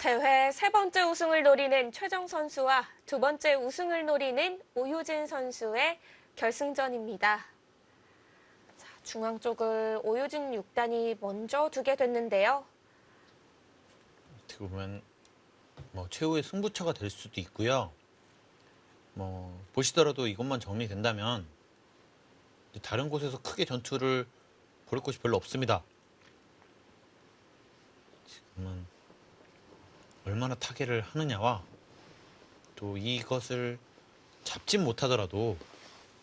대회 세 번째 우승을 노리는 최정 선수와 두 번째 우승을 노리는 오효진 선수의 결승전입니다. 자, 중앙 쪽을 오효진 6단이 먼저 두게 됐는데요. 어떻게 보면 최후의 승부처가 될 수도 있고요. 보시더라도 이것만 정리된다면 다른 곳에서 크게 전투를 벌일 곳이 별로 없습니다. 지금은 얼마나 타개를 하느냐와 또 이것을 잡진 못하더라도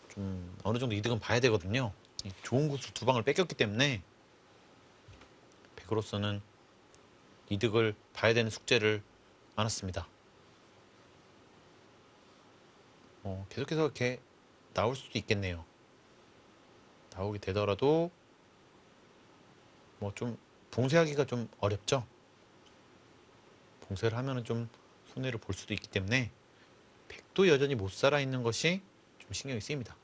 좀 어느 정도 이득은 봐야 되거든요. 좋은 곳으로 두 방을 뺏겼기 때문에 백으로서는 이득을 봐야 되는 숙제를 안았습니다. 계속해서 이렇게 나올 수도 있겠네요. 나오게 되더라도 좀 봉쇄하기가 좀 어렵죠. 봉쇄를 하면은 좀 손해를 볼 수도 있기 때문에 백도 여전히 못 살아 있는 것이 좀 신경이 쓰입니다.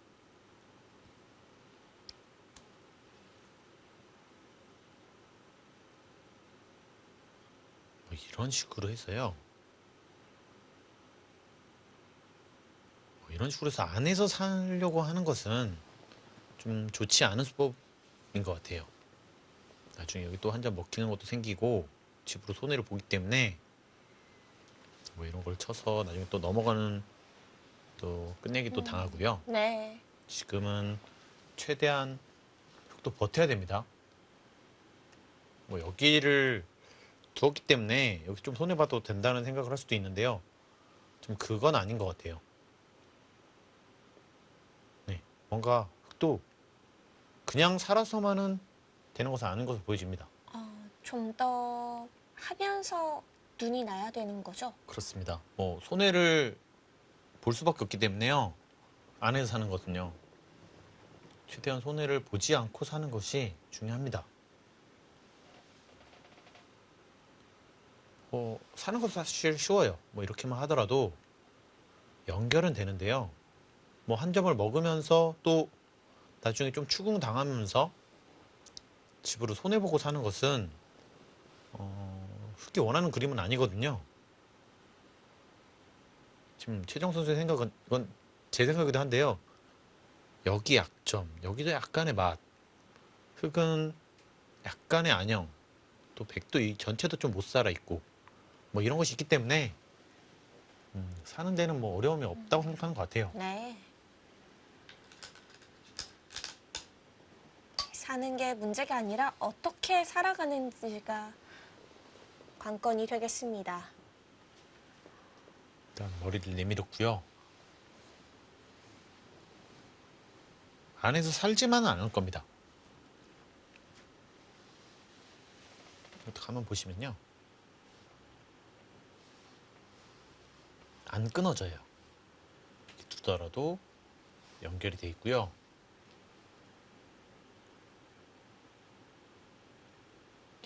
이런 식으로 해서요. 이런 식으로 해서 안에서 살려고 하는 것은 좀 좋지 않은 수법인 것 같아요. 나중에 여기 또 한 점 먹히는 것도 생기고 집으로 손해를 보기 때문에 이런 걸 쳐서 나중에 또 넘어가는 또 끝내기도 당하고요. 네. 지금은 최대한 또 버텨야 됩니다. 여기를 두었기 때문에 여기 좀 손해봐도 된다는 생각을 할 수도 있는데요. 좀 그건 아닌 것 같아요. 네, 뭔가 흑도 그냥 살아서만은 되는 것은 아닌 것으로 보여집니다. 좀 더 하면서 눈이 나야 되는 거죠? 그렇습니다. 손해를 볼 수밖에 없기 때문에요. 안에서 사는 것은요. 최대한 손해를 보지 않고 사는 것이 중요합니다. 사는 것도 사실 쉬워요. 이렇게만 하더라도 연결은 되는데요. 한 점을 먹으면서 또 나중에 좀 추궁당하면서 집으로 손해보고 사는 것은 흑이 원하는 그림은 아니거든요. 지금 최정 선수의 생각은 이건 제 생각이기도 한데요. 여기 약점, 여기도 약간의 맛, 흑은 약간의 안형, 또 백도 이 전체도 좀 못 살아 있고 이런 것이 있기 때문에 사는 데는 어려움이 없다고 생각하는 것 같아요. 네. 사는 게 문제가 아니라 어떻게 살아가는지가 관건이 되겠습니다. 일단 머리를 내밀었고요. 안에서 살지만은 않을 겁니다. 어떻게 한번 보시면요. 안 끊어져요. 이렇게 두더라도 연결이 돼 있고요.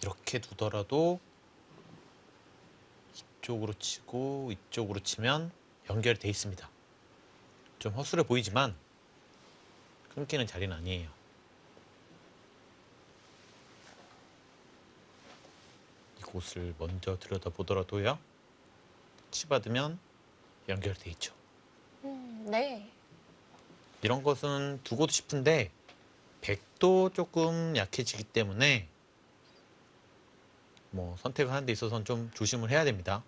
이렇게 두더라도 이쪽으로 치고 이쪽으로 치면 연결이 돼 있습니다. 좀 허술해 보이지만 끊기는 자리는 아니에요. 이곳을 먼저 들여다보더라도요. 치받으면 연결이 돼 있죠. 네. 이런 것은 두고도 싶은데 백도 조금 약해지기 때문에 선택을 하는 데 있어서는 좀 조심을 해야 됩니다.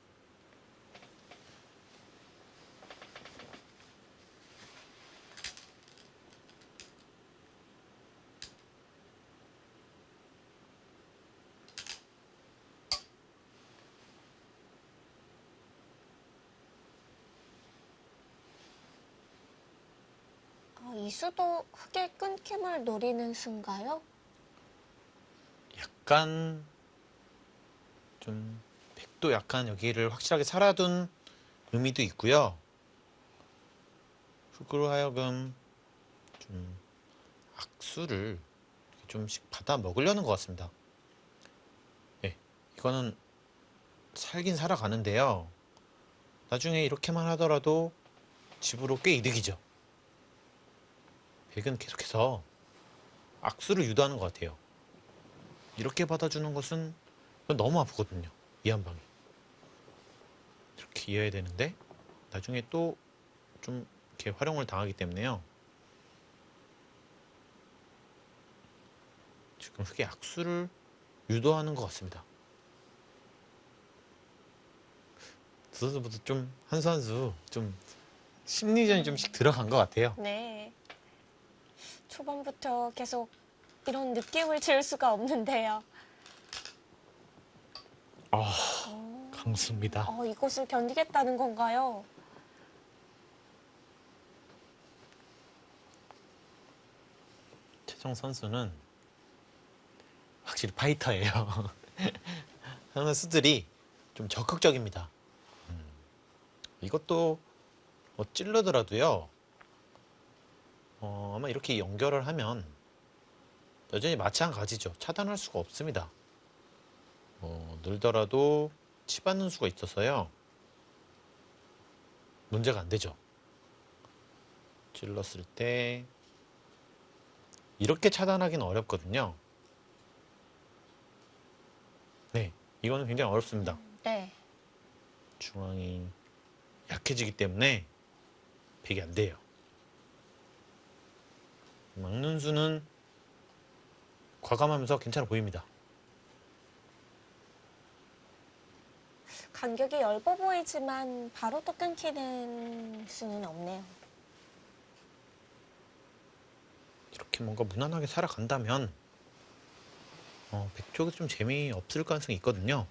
이 수도 흑의 끊김을 노리는 수인가요? 약간 좀 백도 약간 여기를 확실하게 살아둔 의미도 있고요. 흑으로 하여금 좀 악수를 좀씩 받아 먹으려는 것 같습니다. 네, 이거는 살긴 살아가는데요. 나중에 이렇게만 하더라도 집으로 꽤 이득이죠. 백은 계속해서 악수를 유도하는 것 같아요. 이렇게 받아주는 것은 너무 아프거든요. 이 한 방이. 이렇게 이어야 되는데 나중에 또 좀 이렇게 활용을 당하기 때문에요. 지금 흑의 악수를 유도하는 것 같습니다. 두 선수부터 좀 한 선수 좀 심리전이 좀씩 들어간 것 같아요. 네. 초반부터 계속 이런 느낌을 지울 수가 없는데요. 강수입니다. 이것을 견디겠다는 건가요? 최정 선수는 확실히 파이터예요. 선수들이 좀 적극적입니다. 이것도 찔러더라도요. 아마 이렇게 연결을 하면 여전히 마찬가지죠. 차단할 수가 없습니다. 늘더라도 치받는 수가 있어서요. 문제가 안 되죠. 찔렀을 때 이렇게 차단하기는 어렵거든요. 네, 이거는 굉장히 어렵습니다. 네. 중앙이 약해지기 때문에 백이 안 돼요. 막는 수는 과감하면서 괜찮아 보입니다. 간격이 얇아 보이지만 바로 또 끊기는 수는 없네요. 이렇게 뭔가 무난하게 살아간다면 백 쪽에서 좀 재미없을 가능성이 있거든요.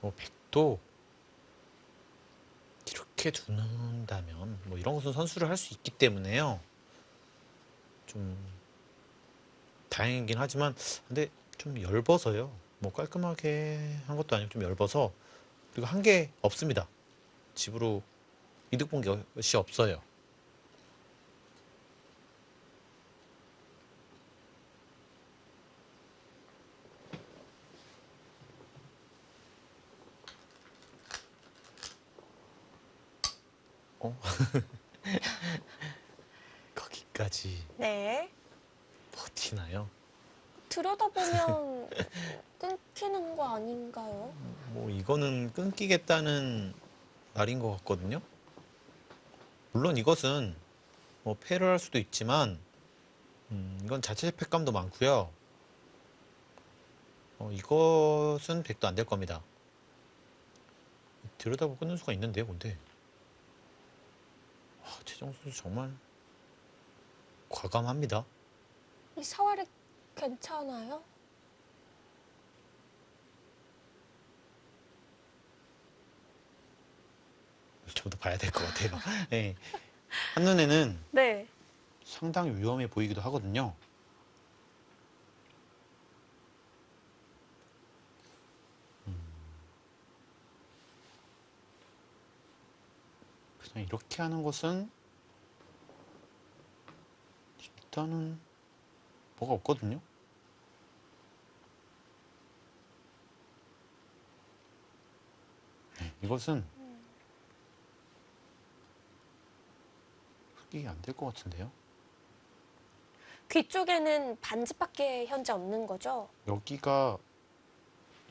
백도 이렇게 두는다면 이런 것은 선수를 할 수 있기 때문에요. 좀 다행이긴 하지만 근데 좀 얇아서요. 깔끔하게 한 것도 아니고 좀 얇아서 그리고 한 게 없습니다. 집으로 이득 본 것이 없어요. 거기까지 네. 버티나요? 들여다보면 끊기는 거 아닌가요? 이거는 끊기겠다는 말인 것 같거든요. 물론 이것은 패를 할 수도 있지만 이건 자체 패감도 많고요. 이것은 100도 안 될 겁니다. 들여다보고 끊는 수가 있는데요, 근데. 최정 선수 정말 과감합니다. 이 사활이 괜찮아요? 좀 더 봐야 될 것 같아요. 네. 한눈에는 네. 상당히 위험해 보이기도 하거든요. 그냥 이렇게 하는 것은 일단은 뭐가 없거든요. 네, 이것은 흑이 안 될 것 같은데요. 귀 쪽에는 반지밖에 현재 없는 거죠? 여기가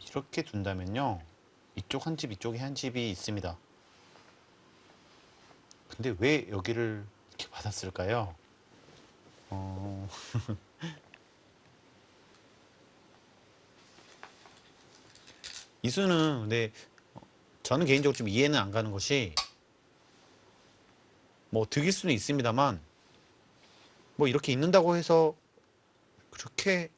이렇게 둔다면요. 이쪽 한 집, 이쪽에 한 집이 있습니다. 근데 왜 여기를 이렇게 받았을까요? 이수는 근데 저는 개인적으로 좀 이해는 안 가는 것이 득일 수는 있습니다만 이렇게 있는다고 해서 그렇게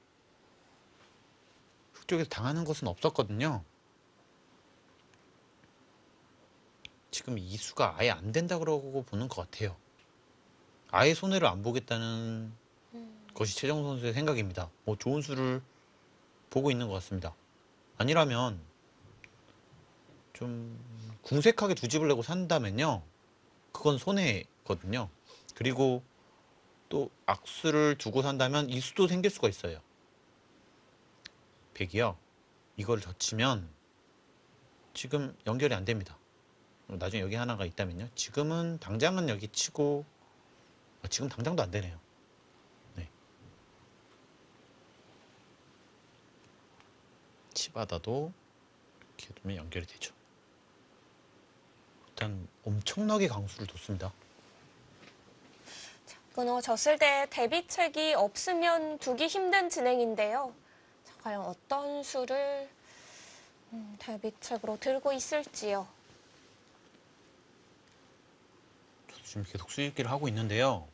흑 쪽에서 당하는 것은 없었거든요. 지금 이수가 아예 안 된다 그러고 보는 것 같아요. 아예 손해를 안 보겠다는 것이 최정 선수의 생각입니다. 좋은 수를 보고 있는 것 같습니다. 아니라면 좀 궁색하게 두 집을 내고 산다면요. 그건 손해거든요. 그리고 또 악수를 두고 산다면 이수도 생길 수가 있어요. 백이요. 이걸 젖히면 지금 연결이 안 됩니다. 나중에 여기 하나가 있다면요. 지금은 당장은 여기 치고 지금 당장도 안 되네요. 네. 치받아도 이렇게 두면 연결이 되죠. 일단 엄청나게 강수를 뒀습니다. 끊어졌을 때 대비책이 없으면 두기 힘든 진행인데요. 자, 과연 어떤 수를 대비책으로 들고 있을지요. 저도 지금 계속 수익기를 하고 있는데요.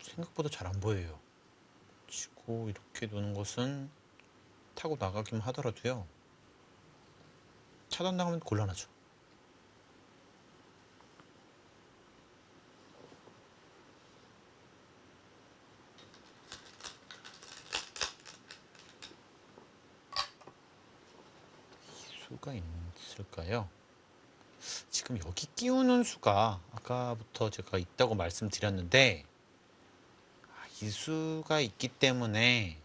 생각보다 잘 안 보여요. 치고 이렇게 두는 것은 타고 나가기만 하더라도요. 차단당하면 곤란하죠. 수가 있을까요? 지금 여기 끼우는 수가 아까부터 제가 있다고 말씀드렸는데 이 수가 있기 때문에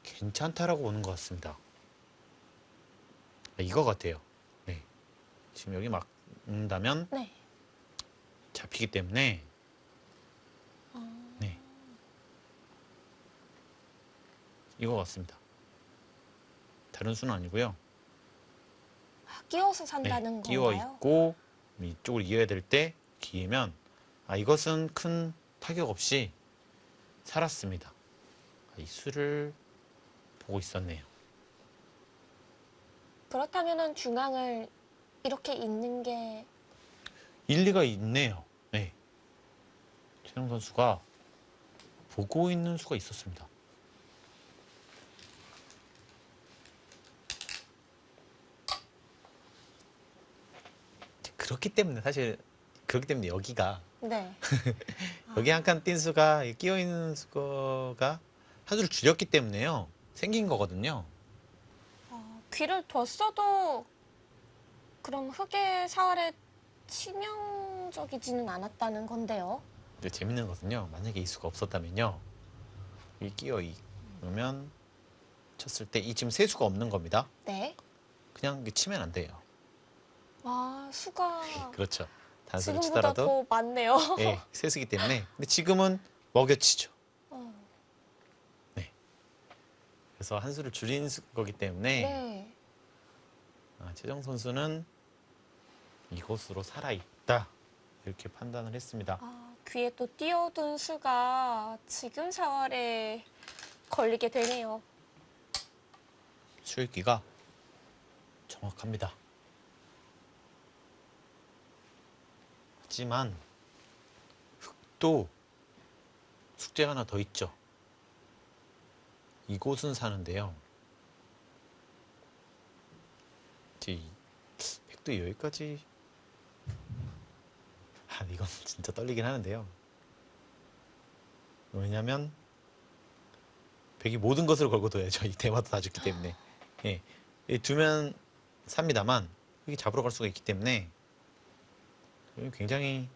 괜찮다라고 보는 것 같습니다. 이거 같아요. 네. 지금 여기 막는다면 네. 잡히기 때문에 네. 이거 같습니다. 다른 수는 아니고요. 끼워서 산다는 네, 끼워 건가요? 있고 이쪽으로 이어야 될 때 기회면 이것은 큰 타격 없이 살았습니다. 이 수를 보고 있었네요. 그렇다면 중앙을 이렇게 있는 게 일리가 있네요. 네. 최영 선수가 보고 있는 수가 있었습니다. 그렇기 때문에 사실 그렇기 때문에 여기가 네. 여기 한 칸 띈 수가 끼어 있는 수가 한 수를 줄였기 때문에요. 생긴 거거든요. 귀를 뒀어도 그럼 흑의 사활에 치명적이지는 않았다는 건데요. 근데 재밌는 것은요. 만약에 이 수가 없었다면요. 이 끼어 있으면 쳤을 때 이 지금 세 수가 없는 겁니다. 네. 그냥 치면 안 돼요. 수가 그렇죠. 단수를 지금보다 치더라도 더 많네요. 예, 세 수기 때문에. 근데 지금은 먹여치죠. 어, 네. 그래서 한 수를 줄인 거기 때문에 네. 최정 선수는 이곳으로 살아있다. 이렇게 판단을 했습니다. 귀에 또 띄어둔 수가 지금 사활에 걸리게 되네요. 수익기가 정확합니다. 하지만 흑도 숙제가 하나 더 있죠. 이곳은 사는데요. 이제 백도 여기까지 이건 진짜 떨리긴 하는데요. 왜냐면 백이 모든 것을 걸고 둬야죠. 이 대마도 다 죽기 때문에. 예, 두면 삽니다만 흑이 잡으러 갈 수가 있기 때문에 굉장히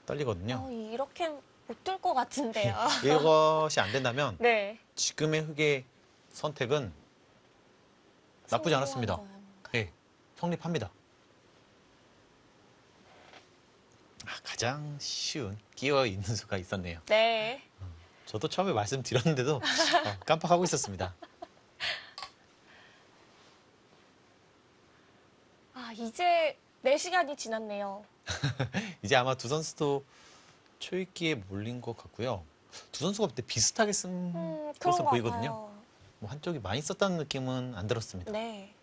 떨리거든요. 이렇게 못 들 것 같은데요. 이것이 안 된다면 네. 지금의 흑의 선택은 나쁘지 않았습니다. 성공한 건가요? 예, 성립합니다. 가장 쉬운 끼어 있는 수가 있었네요. 네. 저도 처음에 말씀드렸는데도 깜빡하고 있었습니다. 이제 4시간이 지났네요. 이제 아마 두 선수도 초읽기에 몰린 것 같고요. 두 선수가 그때 비슷하게 쓴 그런 것으로 것 보이거든요. 같아요. 뭐 한쪽이 많이 썼다는 느낌은 안 들었습니다. 네.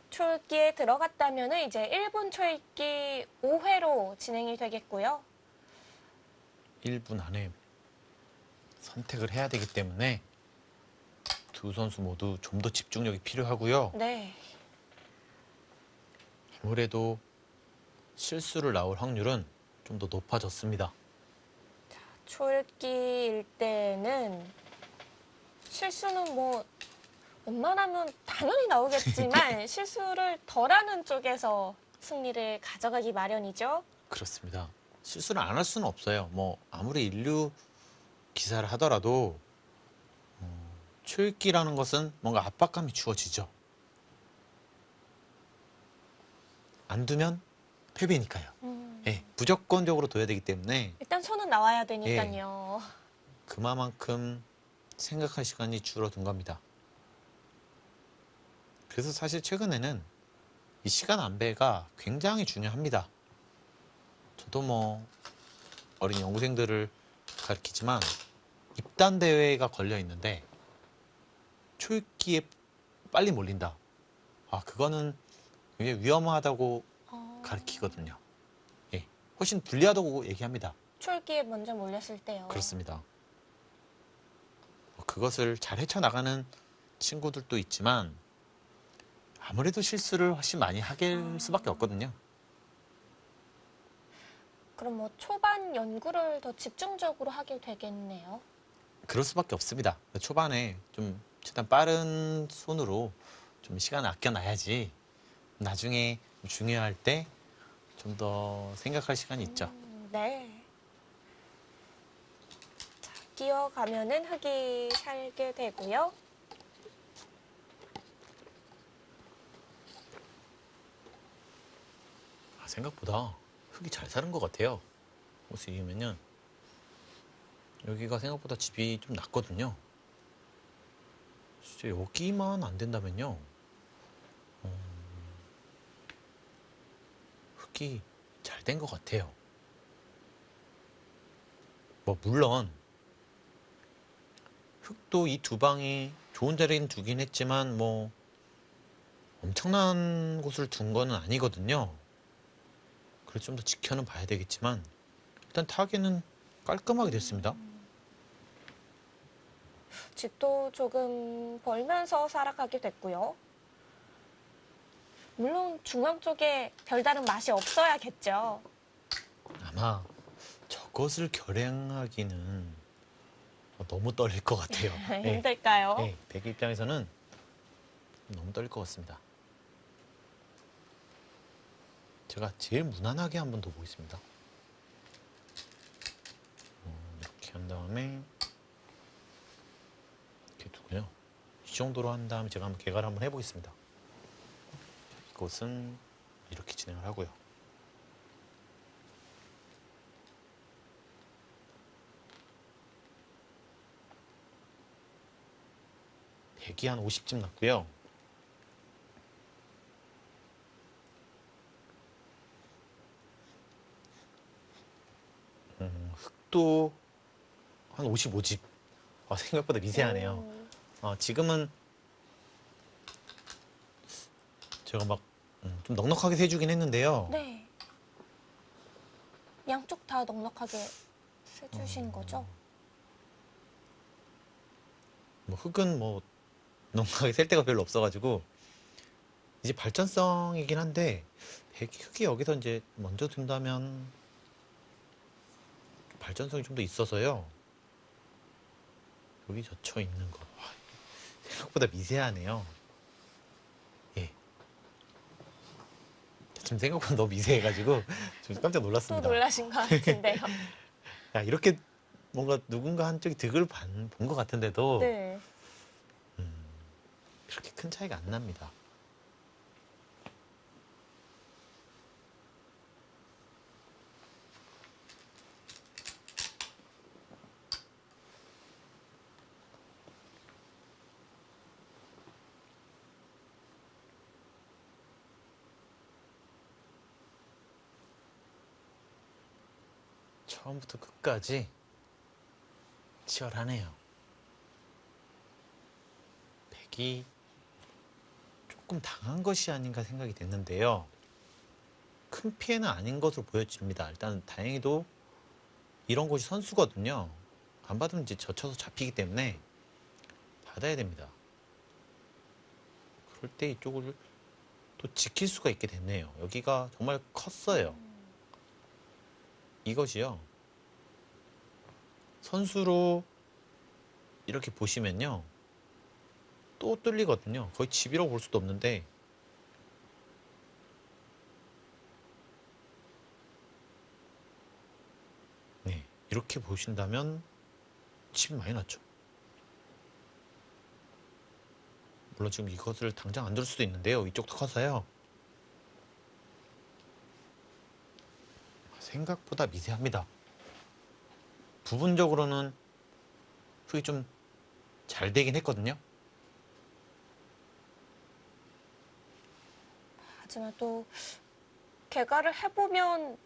초읽기에 들어갔다면 이제 1분 초읽기 5회로 진행이 되겠고요. 1분 안에 선택을 해야 되기 때문에 두 선수 모두 좀 더 집중력이 필요하고요. 네. 아무래도 실수를 나올 확률은 좀 더 높아졌습니다. 초읽기일 때는 실수는 뭐 웬만하면 당연히 나오겠지만 실수를 덜하는 쪽에서 승리를 가져가기 마련이죠. 그렇습니다. 실수를 안 할 수는 없어요. 뭐 아무리 인류 기사를 하더라도 초읽기라는 것은 뭔가 압박감이 주어지죠. 안 두면 패배니까요. 음. 예, 무조건적으로 둬야 되기 때문에 일단 손은 나와야 되니까요. 그만큼 생각할 시간이 줄어든 겁니다. 그래서 사실 최근에는 이 시간 안배가 굉장히 중요합니다. 저도 뭐 어린 연구생들을 가르치지만 입단 대회가 걸려 있는데 초읽기에 빨리 몰린다. 아, 그거는 굉장히 위험하다고 가르치거든요. 예, 훨씬 불리하다고 얘기합니다. 초읽기에 먼저 몰렸을 때요. 그렇습니다. 그것을 잘 헤쳐나가는 친구들도 있지만 아무래도 실수를 훨씬 많이 하게 수밖에 없거든요. 그럼 뭐 초반 연구를 더 집중적으로 하게 되겠네요. 그럴 수밖에 없습니다. 초반에 좀 최대한 빠른 손으로 좀 시간을 아껴놔야지 나중에 중요할 때 좀 더 생각할 시간이 있죠. 네. 자, 끼워가면은 흙이 살게 되고요. 아, 생각보다 흙이 잘 사는 것 같아요. 옷을 입으면요. 여기가 생각보다 집이 좀 낮거든요. 진짜 여기만 안 된다면요. 흙이 잘 된 것 같아요. 뭐 물론 흙도 이 두 방이 좋은 자리는 두긴 했지만 뭐 엄청난 곳을 둔 거는 아니거든요. 그래서 좀 더 지켜는 봐야 되겠지만 일단 타겟은 깔끔하게 됐습니다. 집도 조금 벌면서 살아가게 됐고요. 물론 중앙 쪽에 별다른 맛이 없어야겠죠. 아마 저것을 결행하기는 너무 떨릴 것 같아요. 네. 힘들까요? 네, 배기 입장에서는 너무 떨릴 것 같습니다. 제가 제일 무난하게 한번 더 보겠습니다. 이렇게 한 다음에 이렇게 두고요. 이 정도로 한 다음에 제가 한번 개가를 한번 해보겠습니다. 이것은 이렇게 진행을 하고요. 백이 한 50쯤 났고요. 흙도 한 55집. 생각보다 미세하네요. 지금은 제가 막 좀 넉넉하게 세주긴 했는데요. 네. 양쪽 다 넉넉하게 세주신 거죠? 뭐 흙은 뭐 넉넉하게 셀 데가 별로 없어가지고 이제 발전성이긴 한데 흙이 여기서 이제 먼저 둔다면 발전성이 좀 더 있어서요. 여기 젖혀 있는 거 생각보다 미세하네요. 예. 지금 생각보다 너무 미세해가지고 좀 깜짝 또 놀랐습니다. 놀라신 것 같은데요. 야, 이렇게 뭔가 누군가 한쪽이 득을 본 것 같은데도 네. 그렇게 큰 차이가 안 납니다. 처음부터 끝까지 치열하네요. 백이 조금 당한 것이 아닌가 생각이 됐는데요. 큰 피해는 아닌 것으로 보여집니다. 일단 다행히도 이런 곳이 선수거든요. 안 받으면 이제 젖혀서 잡히기 때문에 받아야 됩니다. 그럴 때 이쪽을 또 지킬 수가 있게 됐네요. 여기가 정말 컸어요. 이것이요. 선수로 이렇게 보시면요. 또 뚫리거든요. 거의 집이라고 볼 수도 없는데 네, 이렇게 보신다면 집이 많이 났죠. 물론 지금 이것을 당장 안 둘 수도 있는데요. 이쪽도 커서요. 생각보다 미세합니다. 부분적으로는 흙이 좀 잘 되긴 했거든요. 하지만 또 개가를 해보면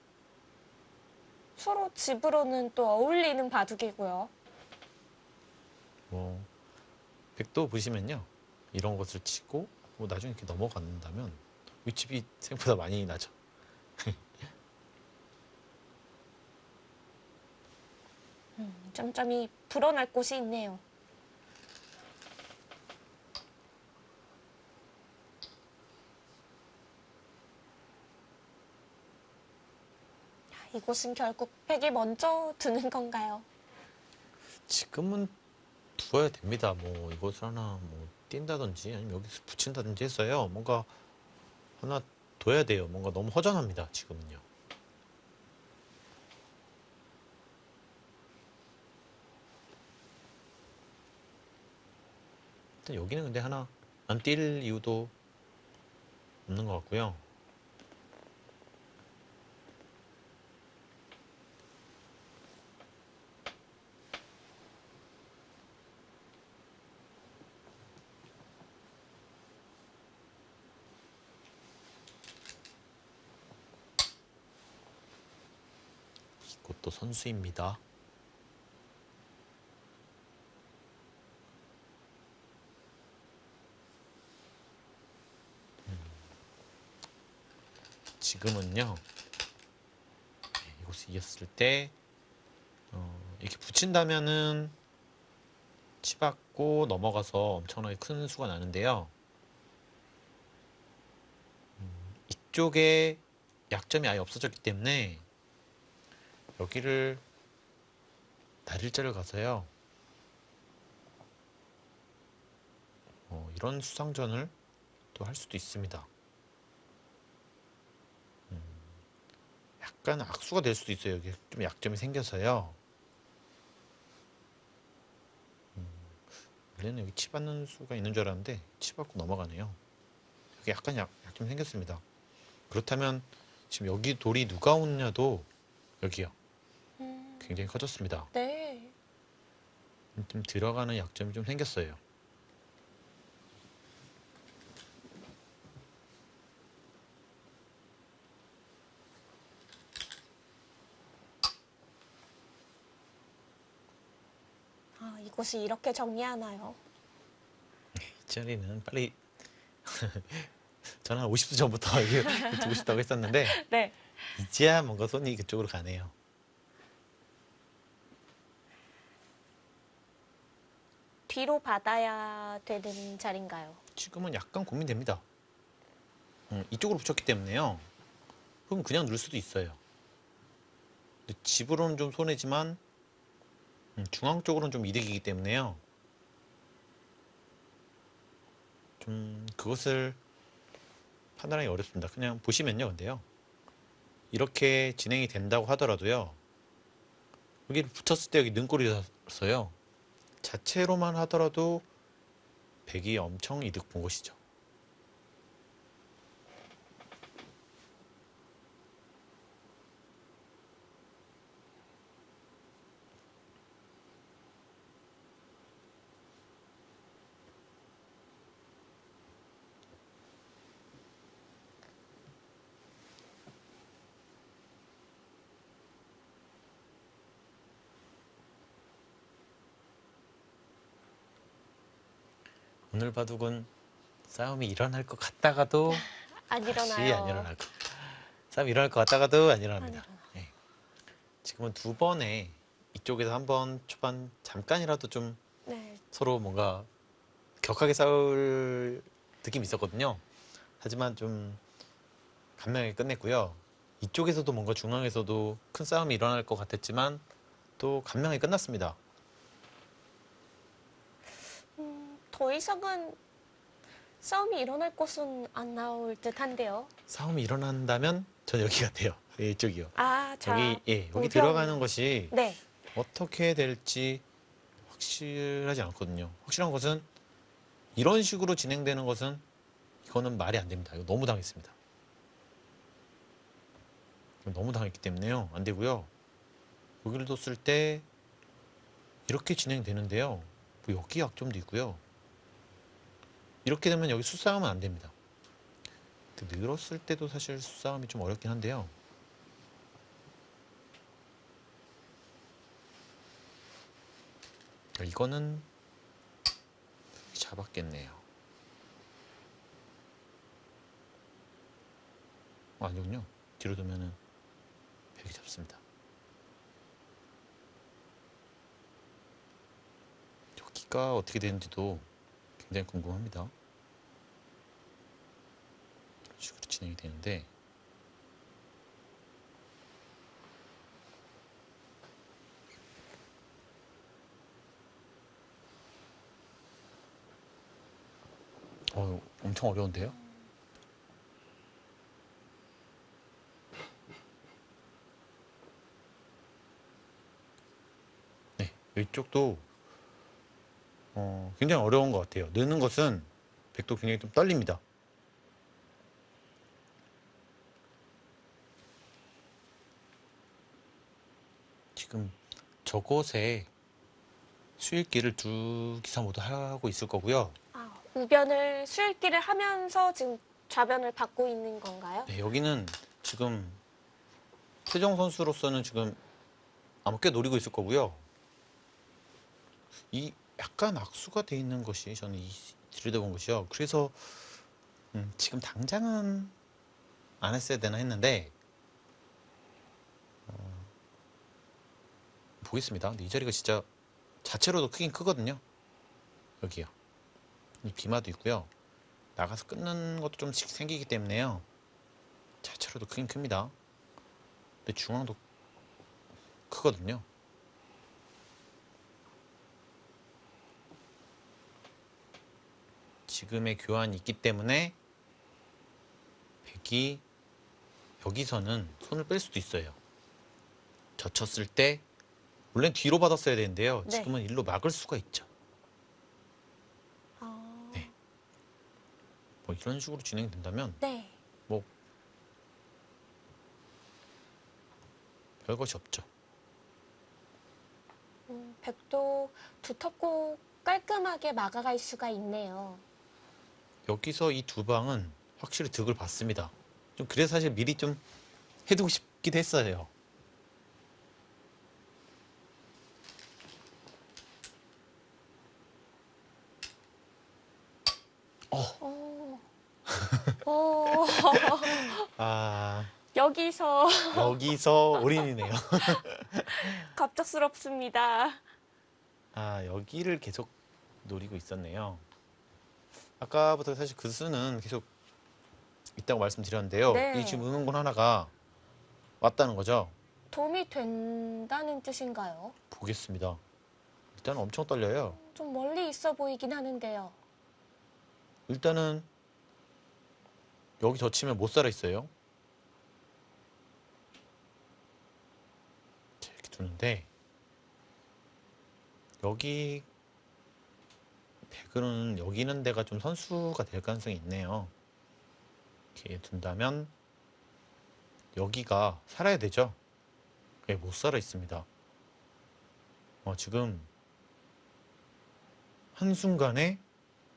서로 집으로는 또 어울리는 바둑이고요. 뭐 백도 보시면요. 이런 것을 치고 뭐 나중에 이렇게 넘어간다면 윗집이 생각보다 많이 나죠. 점점이 불어날 곳이 있네요. 이곳은 결국 백이 먼저 두는 건가요? 지금은 두어야 됩니다. 뭐 이것을 하나 뭐 띈다든지 아니면 여기서 붙인다든지 했어요. 뭔가 하나 둬야 돼요. 뭔가 너무 허전합니다. 지금은요. 일단 여기는 근데 하나 안 뛸 이유도 없는 것 같고요. 이것도 선수입니다. 지금은요. 이곳을 이었을 때 이렇게 붙인다면은 치받고 넘어가서 엄청나게 큰 수가 나는데요. 이쪽에 약점이 아예 없어졌기 때문에 여기를 날일자를 가서요. 이런 수상전을 또 할 수도 있습니다. 약간 악수가 될 수도 있어요. 여기 좀 약점이 생겨서요. 원래는 여기 치받는 수가 있는 줄 알았는데 치받고 넘어가네요. 여기 약간 약점이 생겼습니다. 그렇다면 지금 여기 돌이 누가 오느냐도 여기요. 굉장히 커졌습니다. 네. 좀 들어가는 약점이 좀 생겼어요. 아, 이곳이 이렇게 정리하나요? 이 자리는 빨리 저는 한 50분 전부터 이게 두고 싶다고 했었는데 네. 이제야 뭔가 손이 그쪽으로 가네요. 뒤로 받아야 되는 자리인가요? 지금은 약간 고민됩니다. 이쪽으로 붙였기 때문에요. 그럼 그냥 넣을 수도 있어요. 근데 집으로는 좀 손해지만 중앙 쪽으로는 좀 이득이기 때문에요. 좀 그것을 판단하기 어렵습니다. 그냥 보시면요. 근데요. 이렇게 진행이 된다고 하더라도요. 여기 붙였을 때 여기 능골이라서요. 자체로만 하더라도 백이 엄청 이득 본 것이죠. 오늘 바둑은 싸움이 일어날 것 같다가도 안 다시 일어나요. 안 일어날 것. 싸움이 일어날 것 같다가도 안 일어납니다. 안 일어나. 예. 지금은 두 번에 이쪽에서 한번 초반 잠깐이라도 좀 네. 서로 뭔가 격하게 싸울 느낌이 있었거든요. 하지만 좀 간명하게 끝냈고요. 이쪽에서도 뭔가 중앙에서도 큰 싸움이 일어날 것 같았지만 또 간명하게 끝났습니다. 더 이상은 싸움이 일어날 곳은 안 나올 듯한데요. 싸움이 일어난다면 전 여기 같아요. 예, 이쪽이요. 아, 자, 여기 우병우. 들어가는 것이 네. 어떻게 될지 확실하지 않거든요. 확실한 것은 이런 식으로 진행되는 것은 이거는 말이 안 됩니다. 이거 너무 당했습니다. 너무 당했기 때문에요. 안 되고요. 여기를 뒀을 때 이렇게 진행되는데요. 뭐 여기 약점도 있고요. 이렇게 되면 여기 수싸움은 안 됩니다. 근데 늘었을 때도 사실 수싸움이 좀 어렵긴 한데요. 이거는 잡았겠네요. 아니군요. 뒤로 두면은 벽이 잡습니다. 여기가 어떻게 되는지도 굉장히 궁금합니다. 이런 식으로 진행이 되는데 엄청 어려운데요? 네, 이쪽도 굉장히 어려운 것 같아요. 느는 것은 백도 굉장히 좀 떨립니다. 지금 저곳에 수익기를 두 기사 모두 하고 있을 거고요. 우변을 수읽기를 하면서 지금 좌변을 받고 있는 건가요? 네, 여기는 지금 최정 선수로서는 지금 아마 꽤 노리고 있을 거고요. 이 약간 악수가 돼 있는 것이 저는 들여다본 것이요. 그래서 지금 당장은 안 했어야 되나 했는데 보겠습니다. 근데 이 자리가 진짜 자체로도 크긴 크거든요. 여기요. 이 비마도 있고요. 나가서 끊는 것도 좀 생기기 때문에요. 자체로도 크긴 큽니다. 근데 중앙도 크거든요. 지금의 교환이 있기 때문에 백이 여기서는 손을 뺄 수도 있어요. 젖혔을 때 원래는 뒤로 받았어야 되는데요. 네. 지금은 일로 막을 수가 있죠. 네. 뭐 이런 식으로 진행된다면 네. 뭐 별것이 없죠. 백도 두텁고 깔끔하게 막아갈 수가 있네요. 여기서 이 두 방은 확실히 득을 받습니다. 좀 그래서 사실 미리 좀 해두고 싶기도 했어요. 오. 오. 여기서 여기서 올인이네요. 갑작스럽습니다. 여기를 계속 노리고 있었네요. 아까부터 사실 그 수는 계속 있다고 말씀드렸는데요. 네. 이 지금 응원군 하나가 왔다는 거죠. 도움이 된다는 뜻인가요? 보겠습니다. 일단 엄청 떨려요. 좀 멀리 있어 보이긴 하는데요. 일단은 여기 젖히면 못 살아 있어요. 자, 이렇게 두는데 여기 백은 여기 있는 데가 좀 선수가 될 가능성이 있네요. 이렇게 둔다면 여기가 살아야 되죠. 예, 못 살아 있습니다. 지금 한순간에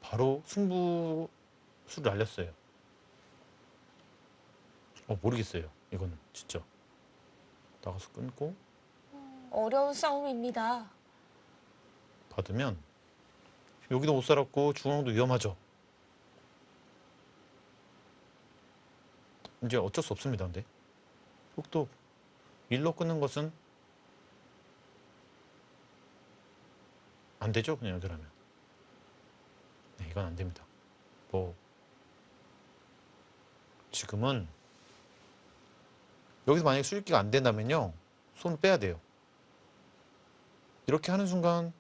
바로 승부수를 날렸어요. 모르겠어요. 이거는 진짜 나가서 끊고 어려운 싸움입니다. 받으면 여기도 못 살았고 중앙도 위험하죠. 이제 어쩔 수 없습니다. 근데 또 일로 끊는 것은 안 되죠. 그냥 여기라면. 네, 이건 안 됩니다. 뭐 지금은 여기서 만약에 수익기가 안 된다면요. 손을 빼야 돼요. 이렇게 하는 순간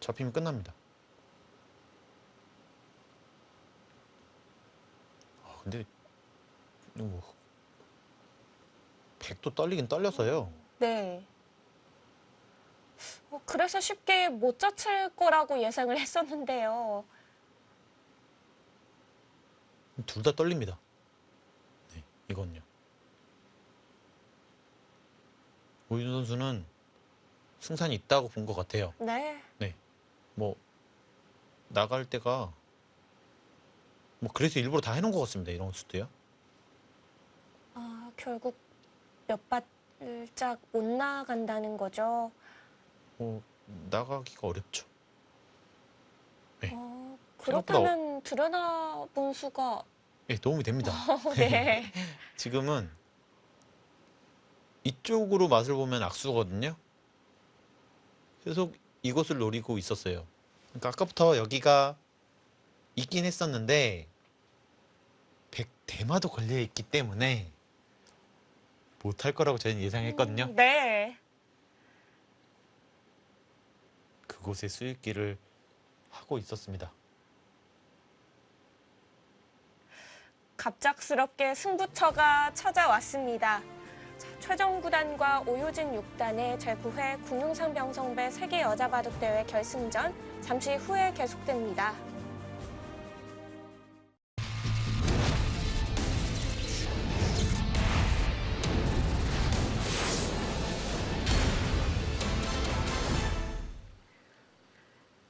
잡히면 끝납니다. 근데 뭐 백도 떨리긴 떨려서요. 네. 그래서 쉽게 못 젖힐 거라고 예상을 했었는데요. 둘 다 떨립니다. 네, 이건요. 오유진 선수는 승산이 있다고 본 것 같아요. 네. 네. 뭐 나갈 때가 뭐 그래서 일부러 다 해놓은 것 같습니다. 이런 수도요. 아, 결국 몇 발짝 못 나간다는 거죠. 뭐 나가기가 어렵죠. 네. 그렇다면 들여다본 수가 네, 도움이 됩니다. 네. 지금은 이쪽으로 맛을 보면 악수거든요. 계속 이곳을 노리고 있었어요. 그러니까 아까부터 여기가 있긴 했었는데 100대마도 걸려있기 때문에 못할 거라고 저희는 예상했거든요. 네. 그곳에 수익기를 하고 있었습니다. 갑작스럽게 승부처가 찾아왔습니다. 자, 최정 9단과 오효진 6단의 제9회 국룡상병성배 세계 여자바둑대회 결승전 잠시 후에 계속됩니다.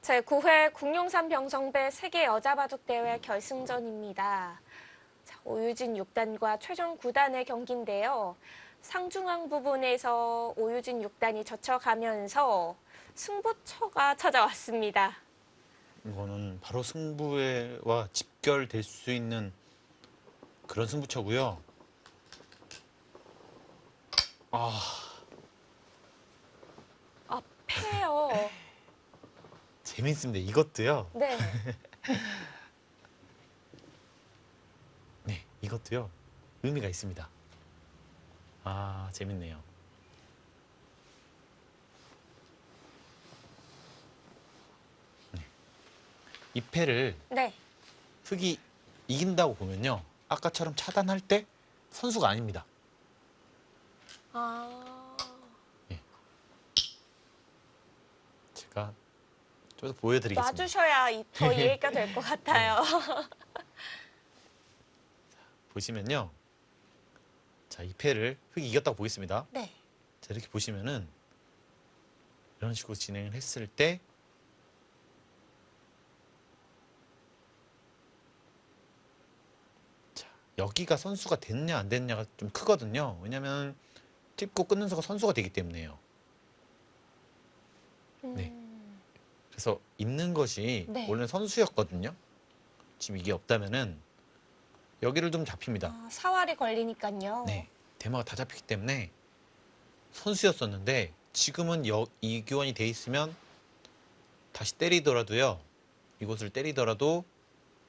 제9회 국룡산병성배 세계 여자바둑대회 결승전입니다. 자, 오유진 6단과 최정 9단의 경기인데요. 상중앙 부분에서 오유진 6단이 젖혀가면서 승부처가 찾아왔습니다. 이거는 바로 승부와 직결될 수 있는 그런 승부처고요. 패요. 재밌습니다. 이것도요. 네. 네, 이것도요. 의미가 있습니다. 아, 재밌네요. 네. 이 패를 네. 흑이 이긴다고 보면요. 아까처럼 차단할 때 선수가 아닙니다. 아, 제가 좀 더 보여드리겠습니다. 놔주셔야 더 이해가 될 것 같아요. 보시면요. 자, 이 패를 흑이 이겼다고 보겠습니다. 네. 자, 이렇게 보시면은 이런 식으로 진행을 했을 때 자, 여기가 선수가 됐냐 안 됐냐가 좀 크거든요. 왜냐면 찝고 끊는 수가 선수가 되기 때문에요. 네. 그래서 있는 것이 네. 원래 선수였거든요. 지금 이게 없다면은 여기를 좀 잡힙니다. 아, 사활이 걸리니까요. 네. 대마가 다 잡히기 때문에 선수였었는데 지금은 이교환이 돼 있으면 다시 때리더라도요. 이곳을 때리더라도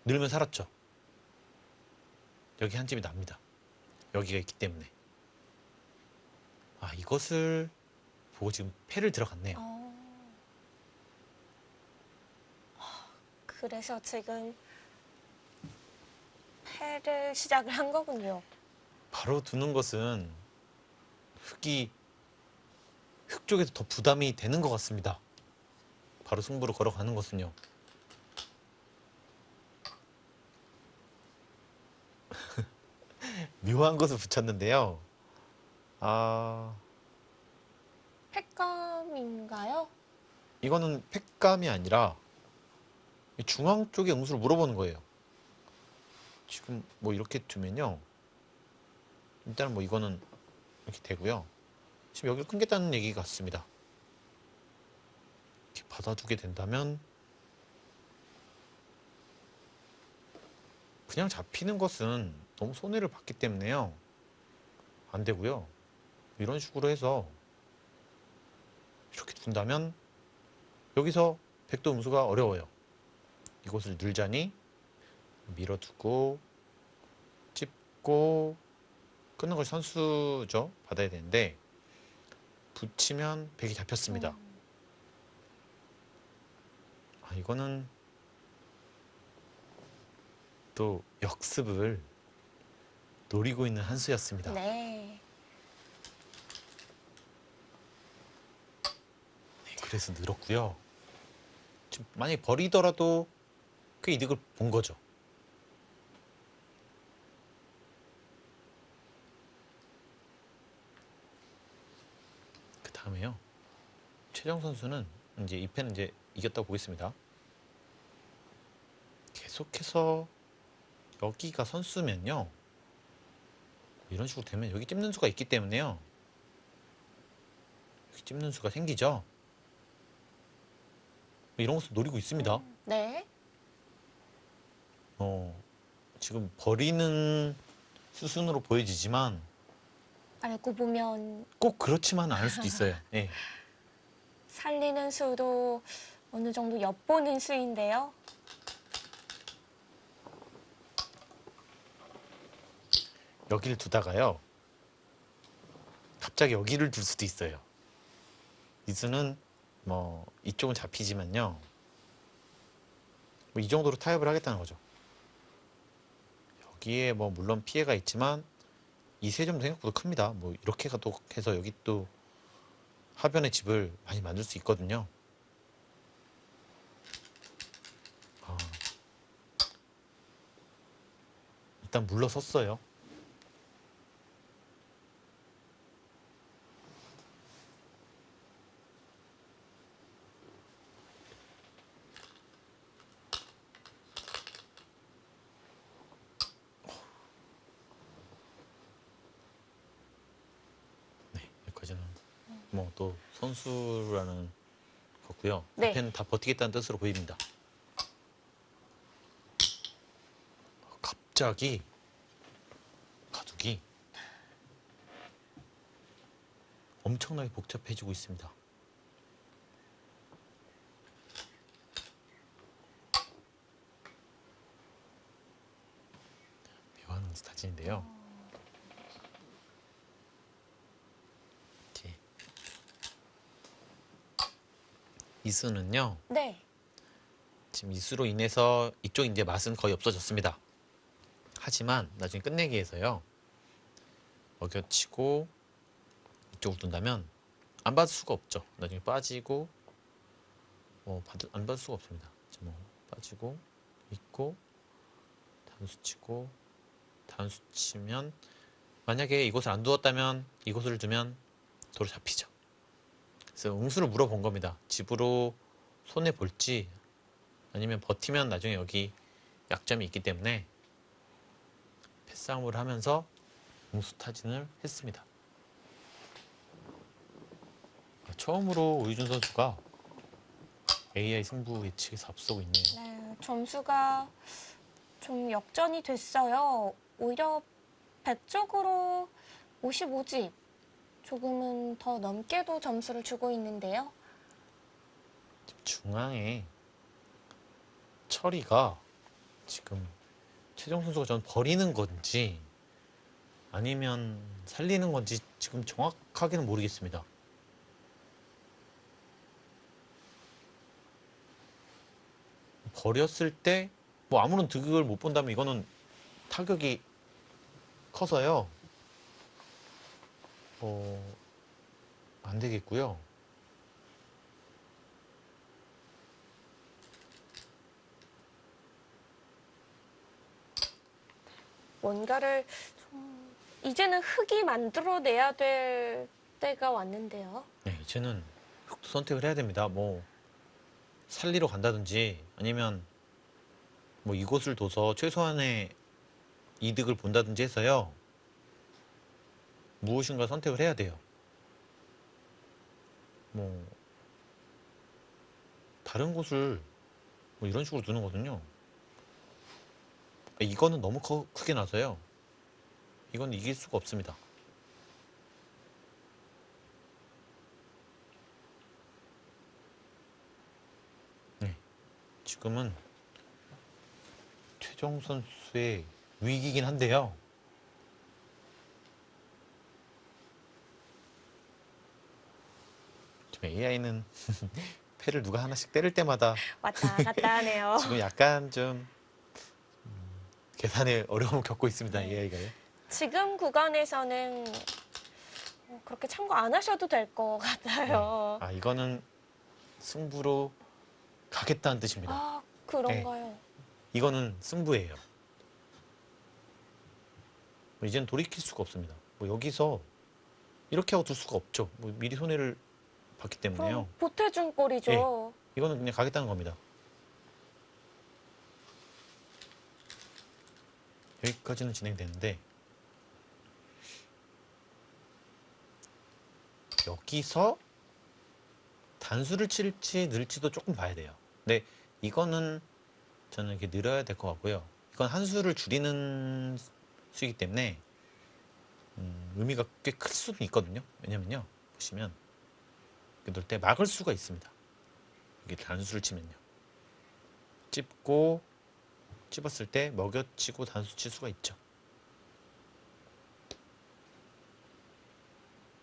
늘면 살았죠. 여기 한 집이 납니다. 여기가 있기 때문에. 아, 이것을 보고 지금 패를 들어갔네요. 그래서 지금 패를 시작을 한 거군요. 바로 두는 것은 흑 쪽에서 더 부담이 되는 것 같습니다. 바로 승부로 걸어가는 것은요. 묘한 것을 붙였는데요. 아, 팩감인가요? 이거는 팩감이 아니라 중앙 쪽의 응수를 물어보는 거예요. 지금 뭐 이렇게 두면요. 일단 뭐 이거는 이렇게 되고요. 지금 여기를 끊겠다는 얘기 같습니다. 이렇게 받아두게 된다면 그냥 잡히는 것은 너무 손해를 받기 때문에요. 안 되고요. 이런 식으로 해서 이렇게 둔다면 여기서 백도 응수가 어려워요. 이곳을 늘자니 밀어두고 찝고 끊는 것이 선수죠. 받아야 되는데 붙이면 백이 잡혔습니다. 아, 이거는 또 역습을 노리고 있는 한 수였습니다. 네. 네, 그래서 늘었고요. 지금 만약에 버리더라도 꽤 이득을 본 거죠. 위험해요. 최정 선수는 이제 이 패는 이제 이겼다고 보겠습니다. 계속해서 여기가 선수면요. 이런 식으로 되면 여기 찝는 수가 있기 때문에요. 여기 찝는 수가 생기죠. 이런 것을 노리고 있습니다. 네. 지금 버리는 수순으로 보여지지만 알고 보면 꼭 그렇지만은 않을 수도 있어요. 예. 살리는 수도 어느 정도 엿보는 수인데요. 여기를 두다가요. 갑자기 여기를 둘 수도 있어요. 이 수는 뭐 이쪽은 잡히지만요. 뭐 이 정도로 타협을 하겠다는 거죠. 여기에 뭐 물론 피해가 있지만 이 세 점도 생각보다 큽니다. 뭐 이렇게 또 해서 여기 또 하변의 집을 많이 만들 수 있거든요. 일단 물러섰어요. 네, 여기까지는 뭐 또 선수라는 거고요. 네. 앞에는 다 버티겠다는 뜻으로 보입니다. 갑자기 가죽이 엄청나게 복잡해지고 있습니다. 묘한 스타진인데요. 이렇게. 이 수는요. 네. 지금 이 수로 인해서 이쪽 이제 맛은 거의 없어졌습니다. 하지만 나중에 끝내기 위해서요. 어겨치고 이쪽으로 둔다면 안 받을 수가 없죠. 나중에 빠지고 안 받을 수가 없습니다. 뭐 빠지고 있고 단수 치고 단수 치면 만약에 이곳을 안 두었다면 이곳을 두면 도로 잡히죠. 그래서 응수를 물어본 겁니다. 집으로 손해 볼지 아니면 버티면 나중에 여기 약점이 있기 때문에 패싸움을 하면서 응수 타진을 했습니다. 처음으로 오유준 선수가 AI 승부 예측에서 앞서고 있네요. 네, 점수가 좀 역전이 됐어요. 오히려 100쪽으로 55집. 조금은 더 넘게도 점수를 주고 있는데요. 중앙에 처리가 지금 최정 선수가 전 버리는 건지 아니면 살리는 건지 지금 정확하게는 모르겠습니다. 버렸을 때 뭐 아무런 득을 못 본다면 이거는 타격이 커서요. 안 되겠고요. 뭔가를 좀 이제는 흙이 만들어내야 될 때가 왔는데요. 네, 이제는 흑도 선택을 해야 됩니다. 뭐 살리러 간다든지 아니면 뭐 이곳을 둬서 최소한의 이득을 본다든지 해서요. 무엇인가 선택을 해야 돼요. 뭐 다른 곳을 뭐 이런 식으로 두는 거거든요. 이거는 너무 크게 나서요. 이건 이길 수가 없습니다. 네, 지금은 최정 선수의 위기긴 한데요. 지금 AI는 패를 누가 하나씩 때릴 때마다 왔다 갔다 하네요. 지금 약간 좀 계산에 어려움을 겪고 있습니다. 네. AI가요. 지금 구간에서는 그렇게 참고 안 하셔도 될 것 같아요. 아, 이거는 승부로 가겠다는 뜻입니다. 아, 그런가요? 이거는 승부예요. 이제는 돌이킬 수가 없습니다. 뭐 여기서 이렇게 하고 둘 수가 없죠. 뭐 미리 손해를 봤기 때문에요. 그럼 보태준 꼴이죠. 이거는 그냥 가겠다는 겁니다. 여기까지는 진행되는데 여기서 단수를 칠지 늘지도 조금 봐야 돼요. 근데 이거는 저는 이렇게 늘어야 될 것 같고요. 이건 한 수를 줄이는 수이기 때문에 의미가 꽤 클 수도 있거든요. 왜냐면요, 보시면 넣을 때 막을 수가 있습니다. 이게 단수를 치면요, 찝었을 때 먹여치고 단수 칠 수가 있죠.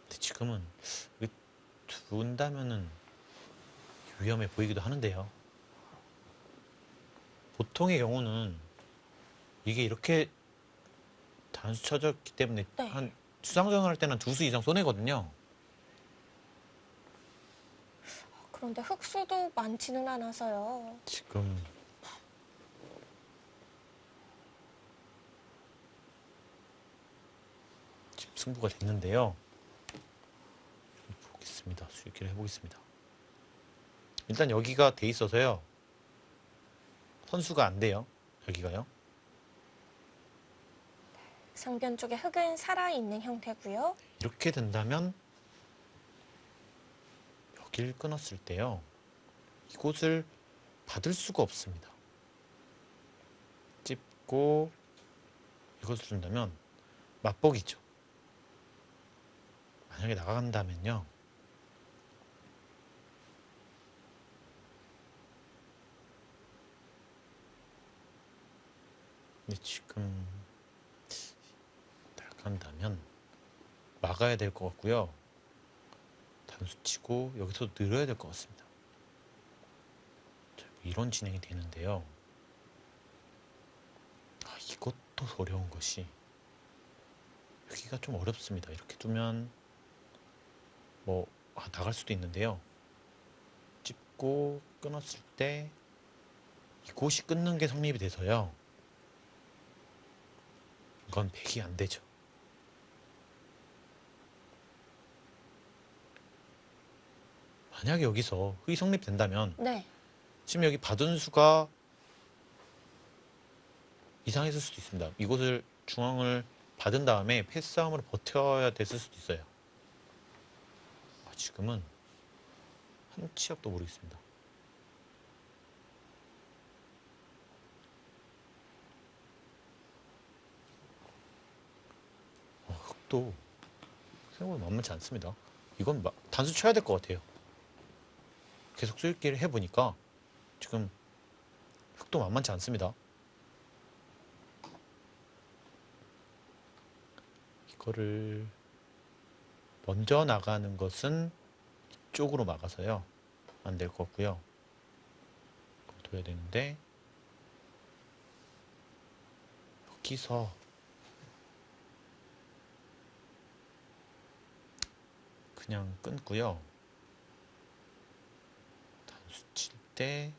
근데 지금은 둔다면은 위험해 보이기도 하는데요. 보통의 경우는 이게 이렇게 단수 쳐졌기 때문에 네. 한 수상전을 할 때는 두 수 이상 손해거든요. 그런데 흑수도 많지는 않아서요. 지금 승부가 됐는데요. 보겠습니다. 수익기를 해보겠습니다. 일단 여기가 돼 있어서요, 선수가 안 돼요. 여기가요. 상변 쪽에 흑은 살아있는 형태고요. 이렇게 된다면 여기를 끊었을 때요, 이곳을 받을 수가 없습니다. 찝고 이것을 준다면 맞벅이죠. 만약에 나간다면요, 근데 지금 나간다면 막아야 될 것 같고요. 단수 치고 여기서 늘어야 될 것 같습니다. 이런 진행이 되는데요. 이것도 어려운 것이 여기가 좀 어렵습니다. 이렇게 두면 나갈 수도 있는데요. 찝고 끊었을 때 이곳이 끊는 게 성립이 돼서요, 이건 100이 안 되죠. 만약에 여기서 흑이 성립된다면 네. 지금 여기 받은 수가 이상했을 수도 있습니다. 이곳을 중앙을 받은 다음에 패싸움으로 버텨야 됐을 수도 있어요. 지금은 한 치 앞도 모르겠습니다. 흑도 생각보다 만만치 않습니다. 이건 단수 쳐야 될 것 같아요. 계속 수익기를 해보니까 지금 흑도 만만치 않습니다. 이거를 먼저 나가는 것은 이쪽으로 막아서요, 안 될 것 같고요. 둬야 되는데 여기서 그냥 끊고요. 단수 칠 때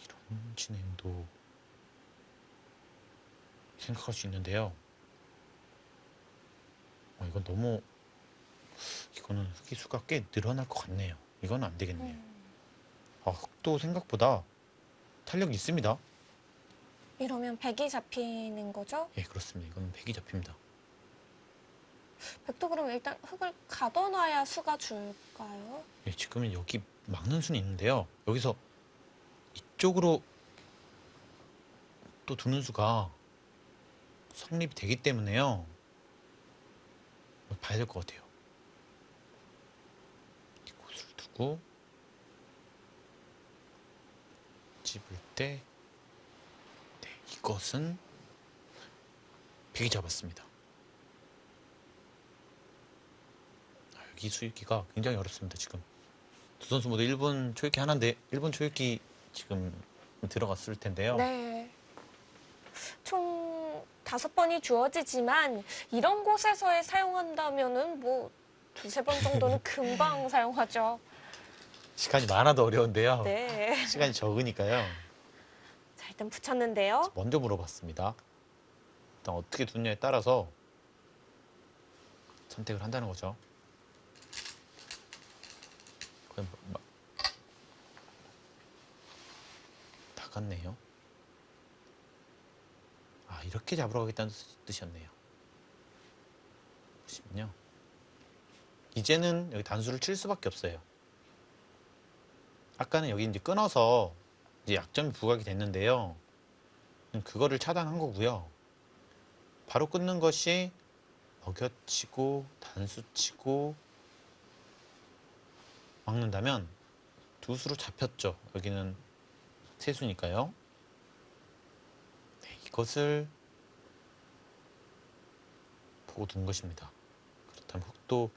이런 진행도 생각할 수 있는데요. 이거는 흑이 수가 꽤 늘어날 것 같네요. 이건 안 되겠네요. 흑도 생각보다 탄력이 있습니다. 이러면 100이 잡히는 거죠? 예, 그렇습니다. 이거는 100이 잡힙니다. 백도 그럼 일단 흑을 가둬놔야 수가 줄까요? 예, 지금은 여기 막는 수는 있는데요. 여기서 이쪽으로 또 두는 수가 성립이 되기 때문에요, 봐야 될 것 같아요. 이곳을 두고 집을 때 이것은 100이 잡았습니다. 여기 수익기가 굉장히 어렵습니다. 지금 두 선수 모두 1분 초읽기 하나인데 1분 초읽기 지금 들어갔을 텐데요. 네. 총 5번이 주어지지만 이런 곳에서의 사용한다면은 두세 번 정도는 금방 사용하죠. 시간이 많아도 어려운데요. 네. 시간이 적으니까요. 자, 일단 붙였는데요. 먼저 물어봤습니다. 일단 어떻게 두느냐에 따라서 선택을 한다는 거죠. 거의 다 갔네요. 아, 이렇게 잡으러 가겠다는 뜻이었네요. 보시면요. 이제는 여기 단수를 칠 수밖에 없어요. 아까는 여기 이제 끊어서 이제 약점이 부각이 됐는데요. 그거를 차단한 거고요. 바로 끊는 것이 어겨치고 단수치고 막는다면 두 수로 잡혔죠. 여기는 세 수니까요. 네, 이것을 보고 둔 것입니다. 그렇다면 흑도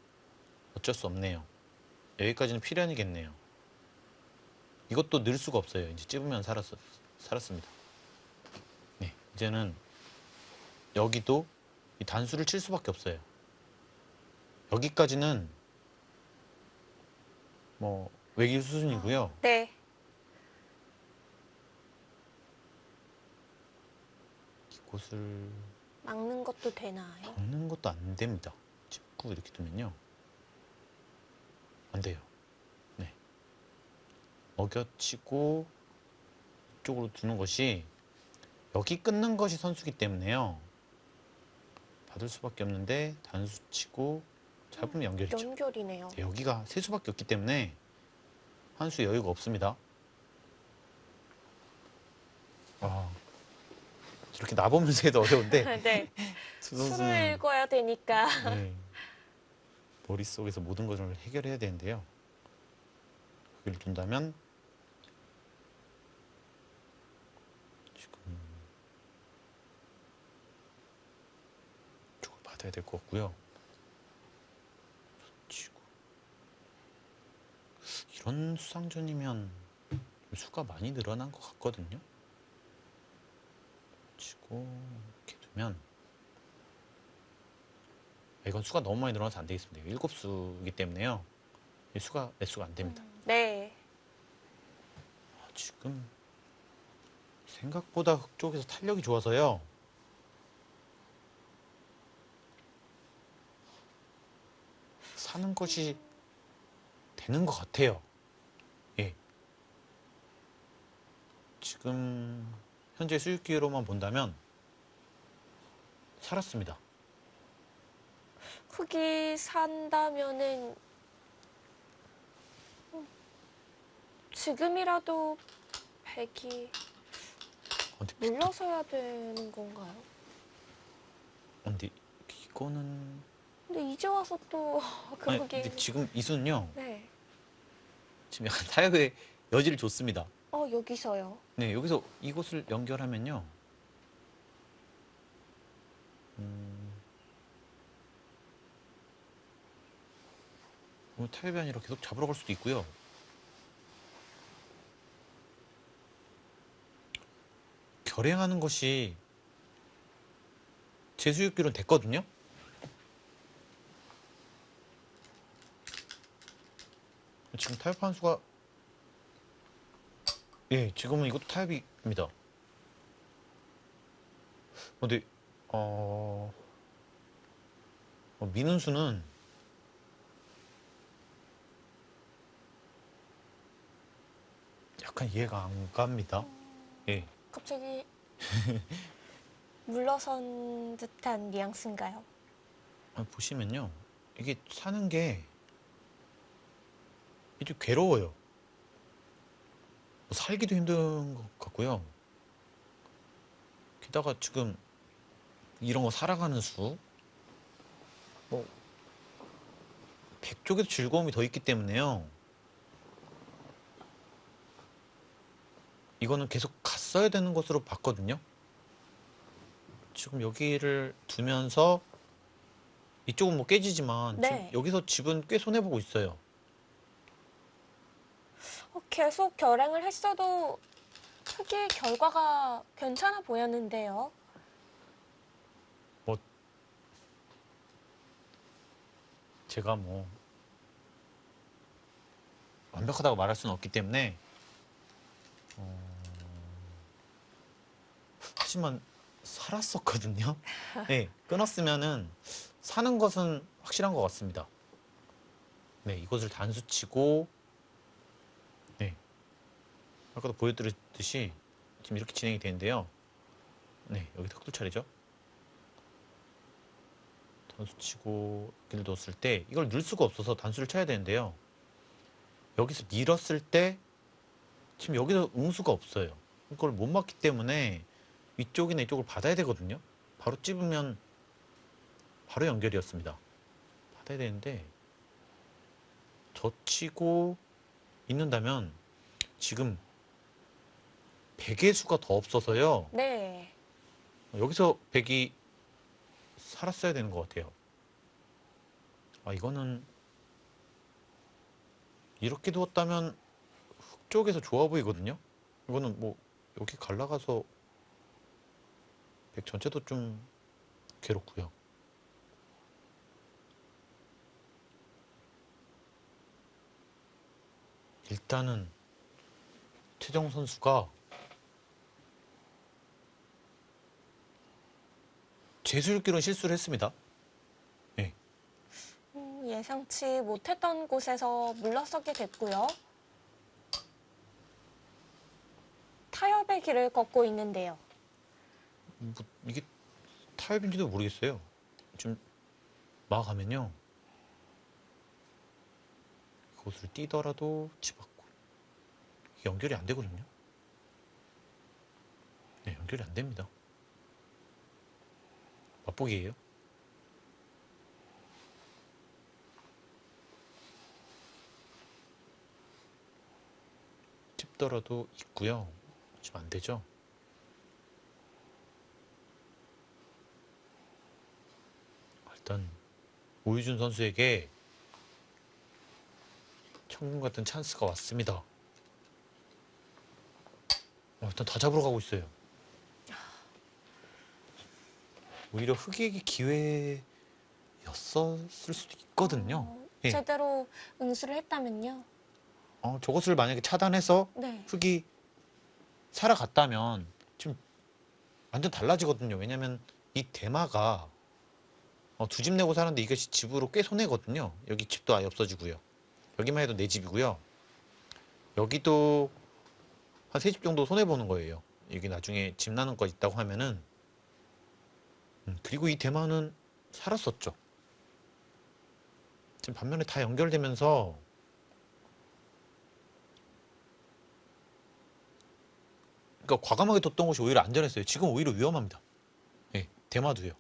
어쩔 수 없네요. 여기까지는 필연이겠네요. 이것도 늘 수가 없어요. 이제 찝으면 살았습니다. 네, 이제는 여기도 이 단수를 칠 수밖에 없어요. 여기까지는 뭐 외길 수준이고요. 네. 이곳을 막는 것도 되나요? 막는 것도 안 됩니다. 짚고 이렇게 두면요. 안 돼요. 네. 어겨치고 이쪽으로 두는 것이 여기 끊는 것이 선수기 때문에요. 받을 수밖에 없는데 단수 치고 잡으면 연결이죠. 연결이네요. 네, 여기가 세 수밖에 없기 때문에 한 수 여유가 없습니다. 이렇게 나보면서 해도 어려운데 네. 수 수를 선수는 읽어야 되니까. 네, 머릿속에서 모든 것을 해결해야 되는데요. 여기를 둔다면 지금 이쪽을 받아야 될 것 같고요. 치고 이런 수상전이면 수가 많이 늘어난 것 같거든요. 치고 이렇게 두면 이건 수가 너무 많이 늘어나서 안 되겠습니다. 7수이기 때문에요. 이 수가 매수가 안 됩니다. 네. 지금 생각보다 흑 쪽에서 탄력이 좋아서요. 사는 것이 되는 것 같아요. 예. 지금 현재 수익 기회로만 본다면 살았습니다. 흑이 산다면은 지금이라도 백이 근데 물러서야 되는 건가요? 근데 이거는 근데 이제 와서 또 아니, 그러게. 근데 지금 이 수는요. 네. 지금 약간 타협의 여지를 줬습니다. 여기서요. 네, 여기서 이곳을 연결하면요. 타협이 아니라 계속 잡으러 갈 수도 있고요. 결행하는 것이 제 수익률은 됐거든요. 지금 타협한 수가 예, 지금은 이것도 타협입니다. 근데 미는 수는 약간 이해가 안 갑니다. 예. 갑자기 물러선 듯한 뉘앙스인가요? 보시면요. 이게 사는 게 이제 괴로워요. 살기도 힘든 것 같고요. 게다가 지금 이런 거 살아가는 수, 뭐, 백쪽에도 즐거움이 더 있기 때문에요. 이거는 계속 갔어야 되는 것으로 봤거든요. 지금 여기를 두면서 이쪽은 뭐 깨지지만 네. 지금 여기서 집은 꽤 손해보고 있어요. 계속 결행을 했어도 흑의 결과가 괜찮아 보였는데요. 제가 뭐 완벽하다고 말할 수는 없기 때문에 하지만 살았었거든요. 네, 끊었으면은 사는 것은 확실한 것 같습니다. 네, 이것을 단수치고, 네, 아까도 보여드렸듯이 지금 이렇게 진행이 되는데요. 네, 여기 흑돌 차례죠. 단수치고 길을 넣었을 때 이걸 넣을 수가 없어서 단수를 쳐야 되는데요. 여기서 밀었을 때 지금 여기서 응수가 없어요. 이걸 못 맞기 때문에 위쪽이나 이쪽을 받아야 되거든요. 바로 찝으면 바로 연결이었습니다. 받아야 되는데 젖히고 있는다면 지금 백의 수가 더 없어서요. 네. 여기서 백이 살았어야 되는 것 같아요. 아, 이거는 이렇게 두었다면 흑 쪽에서 좋아 보이거든요. 이거는 뭐 여기 갈라가서 백 전체도 좀 괴롭고요. 일단은 최정 선수가 재수읽기로는 실수를 했습니다. 네, 예상치 못했던 곳에서 물러서게 됐고요. 타협의 길을 걷고 있는데요. 뭐 이게 타협인지도 모르겠어요. 지금 막아가면요. 그것을 뛰더라도 치받고 이게 연결이 안 되거든요. 네, 연결이 안 됩니다. 맛보기예요. 찝더라도 있고요. 지금 안 되죠. 일단 오유준 선수에게 천금 같은 찬스가 왔습니다. 일단 다 잡으러 가고 있어요. 오히려 흑에게 기회였었을 수도 있거든요. 예. 제대로 응수를 했다면요. 저것을 만약에 차단해서 네. 흑이 살아갔다면 지금 완전 달라지거든요. 왜냐면 이 대마가 두 집 내고 사는데 이것이 집으로 꽤 손해거든요. 여기 집도 아예 없어지고요. 여기만 해도 내 집이고요. 여기도 한 세 집 정도 손해보는 거예요. 여기 나중에 집 나는 거 있다고 하면은 그리고 이 대마는 살았었죠. 지금 반면에 다 연결되면서 그러니까 과감하게 뒀던 것이 오히려 안전했어요. 지금 오히려 위험합니다. 예, 대마도요.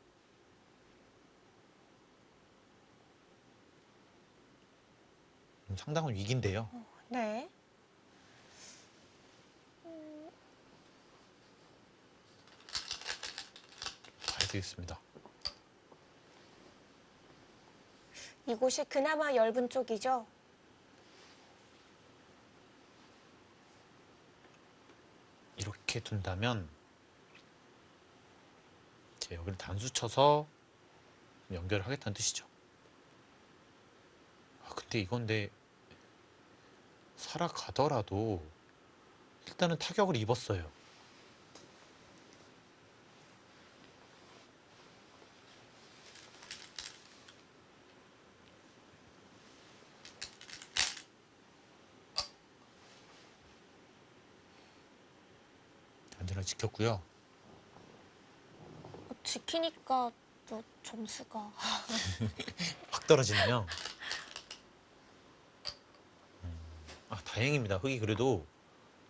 상당한 위기인데요. 네. 봐야 되겠습니다. 이곳이 그나마 엷은 쪽이죠. 이렇게 둔다면 이제 여기를 단수 쳐서 연결을 하겠다는 뜻이죠. 근데 이건데 살아가더라도 일단은 타격을 입었어요. 안전을 지켰고요. 지키니까 또 점수가. 확 떨어지네요. 다행입니다. 흑이 그래도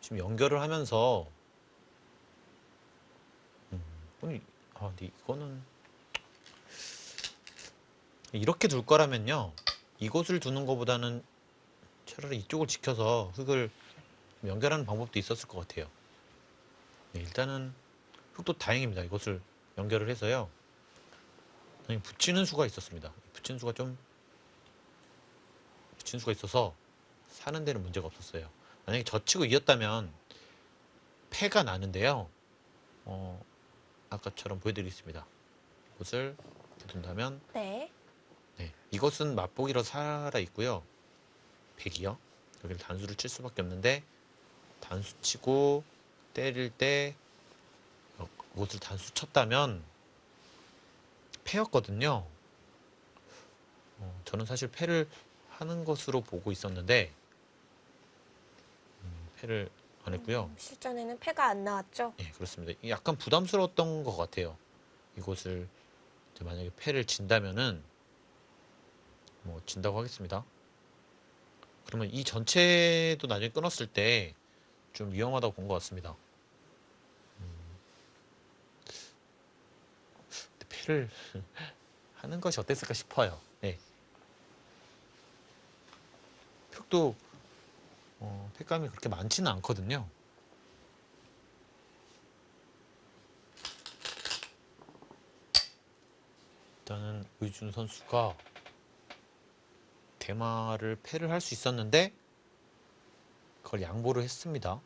지금 연결을 하면서 근데 이거는 이렇게 둘 거라면요. 이곳을 두는 것보다는 차라리 이쪽을 지켜서 흑을 연결하는 방법도 있었을 것 같아요. 네, 일단은 흑도 다행입니다. 이것을 연결을 해서요. 붙이는 수가 있었습니다. 붙이는 수가 있어서 사는 데는 문제가 없었어요. 만약에 젖히고 이었다면 패가 나는데요. 아까처럼 보여드리겠습니다. 이것을 둔다면 네. 네, 이것은 맛보기로 살아 있고요. 백이요. 여기를 단수를 칠 수밖에 없는데 단수 치고 때릴 때 이것을 단수 쳤다면 패였거든요. 저는 사실 패를 하는 것으로 보고 있었는데 패를 안 했고요. 실전에는 패가 안 나왔죠. 예, 그렇습니다. 약간 부담스러웠던 것 같아요. 이곳을 이제 만약에 패를 진다면은 뭐 진다고 하겠습니다. 그러면 이 전체도 나중에 끊었을 때 좀 위험하다고 본 것 같습니다. 근데 패를 하는 것이 어땠을까 싶어요. 네. 표 패감이 그렇게 많지는 않거든요. 일단은 의준 선수가 대마를 패를 할 수 있었는데 그걸 양보를 했습니다.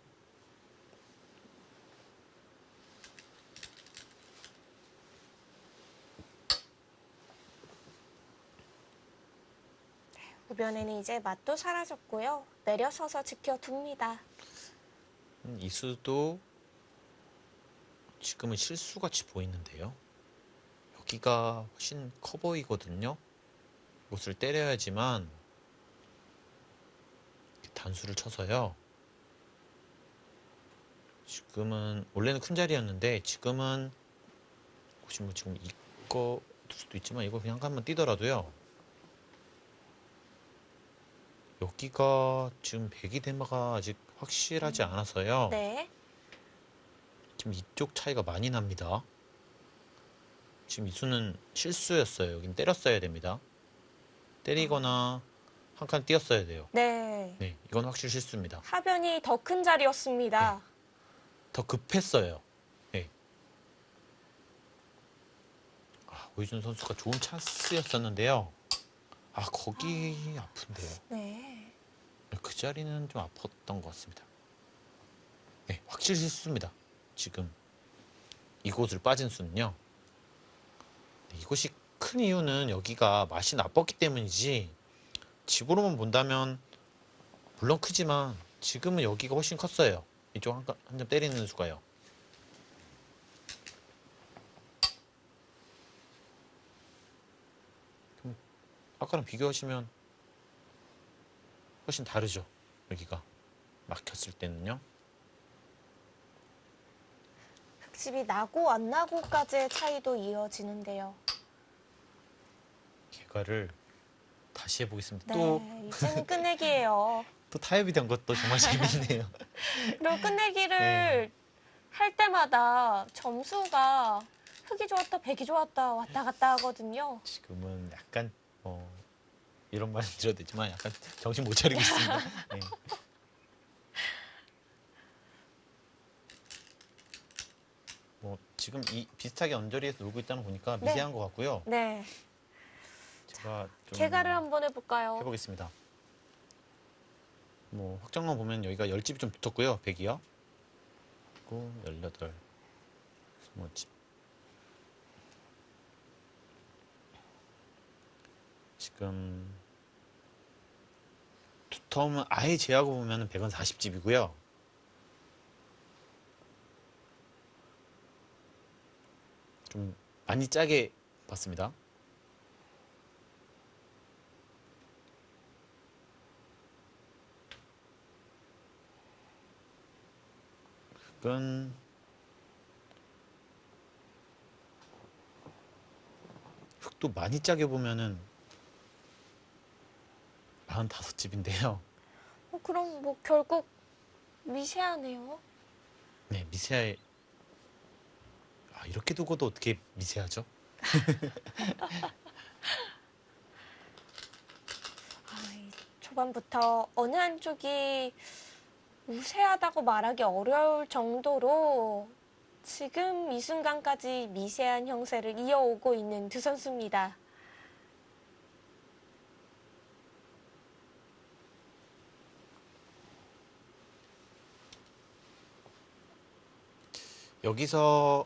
우변에는 이제 맛도 사라졌고요. 내려서서 지켜둡니다. 이수도 지금은 실수같이 보이는데요. 여기가 훨씬 커 보이거든요. 못을 때려야지만 단수를 쳐서요. 지금은 원래는 큰 자리였는데 지금은 혹시 뭐 지금 이거 둘 수도 있지만 이거 그냥 한번 뛰더라도요. 여기가 지금 배기 대마가 아직 확실하지 않아서요. 네. 지금 이쪽 차이가 많이 납니다. 지금 이수는 실수였어요. 여긴 때렸어야 됩니다. 때리거나 한 칸 뛰었어야 돼요. 네. 네, 이건 확실히 실수입니다. 하변이 더 큰 자리였습니다. 더 급했어요. 네. 오유준 선수가 좋은 찬스였었는데요. 거기 아픈데요. 네. 그 자리는 좀 아팠던 것 같습니다. 네, 확실히 실수입니다. 지금 이곳을 빠진 수는요. 네, 이곳이 큰 이유는 여기가 맛이 나빴기 때문이지 집으로만 본다면 물론 크지만 지금은 여기가 훨씬 컸어요. 이쪽 한 점 때리는 수가요. 아까랑 비교하시면 훨씬 다르죠. 여기가 막혔을 때는요. 흙집이 나고 안 나고까지의 차이도 이어지는데요. 개가를 다시 해보겠습니다. 네, 이제는 끝내기예요. 또 타협이 된 것도 정말 재밌네요. 그리고 끝내기를 네. 할 때마다 점수가 흙이 좋았다, 백이 좋았다 왔다 갔다 하거든요. 지금은 약간 이런 말 드려도 되지만 약간 정신 못 차리고 있습니다. 네. 뭐 지금 이 비슷하게 언저리에서 놀고 있다는 거 보니까 네. 미세한 것 같고요. 네, 제가 좀 개가를 한번 해볼까요? 해보겠습니다. 뭐 확정만 보면 여기가 10집이 좀 붙었고요. 100이요. 그리고 18, 20집. 지금 두텀은 아예 제하고 보면 100은 40집이고요. 좀 많이 짜게 봤습니다. 흙은 흙도 많이 짜게 보면은 45집인데요. 그럼 뭐 결국 미세하네요. 네, 미세해. 이렇게 두고도 어떻게 미세하죠? 이 초반부터 어느 한쪽이 우세하다고 말하기 어려울 정도로 지금 이 순간까지 미세한 형세를 이어오고 있는 두 선수입니다. 여기서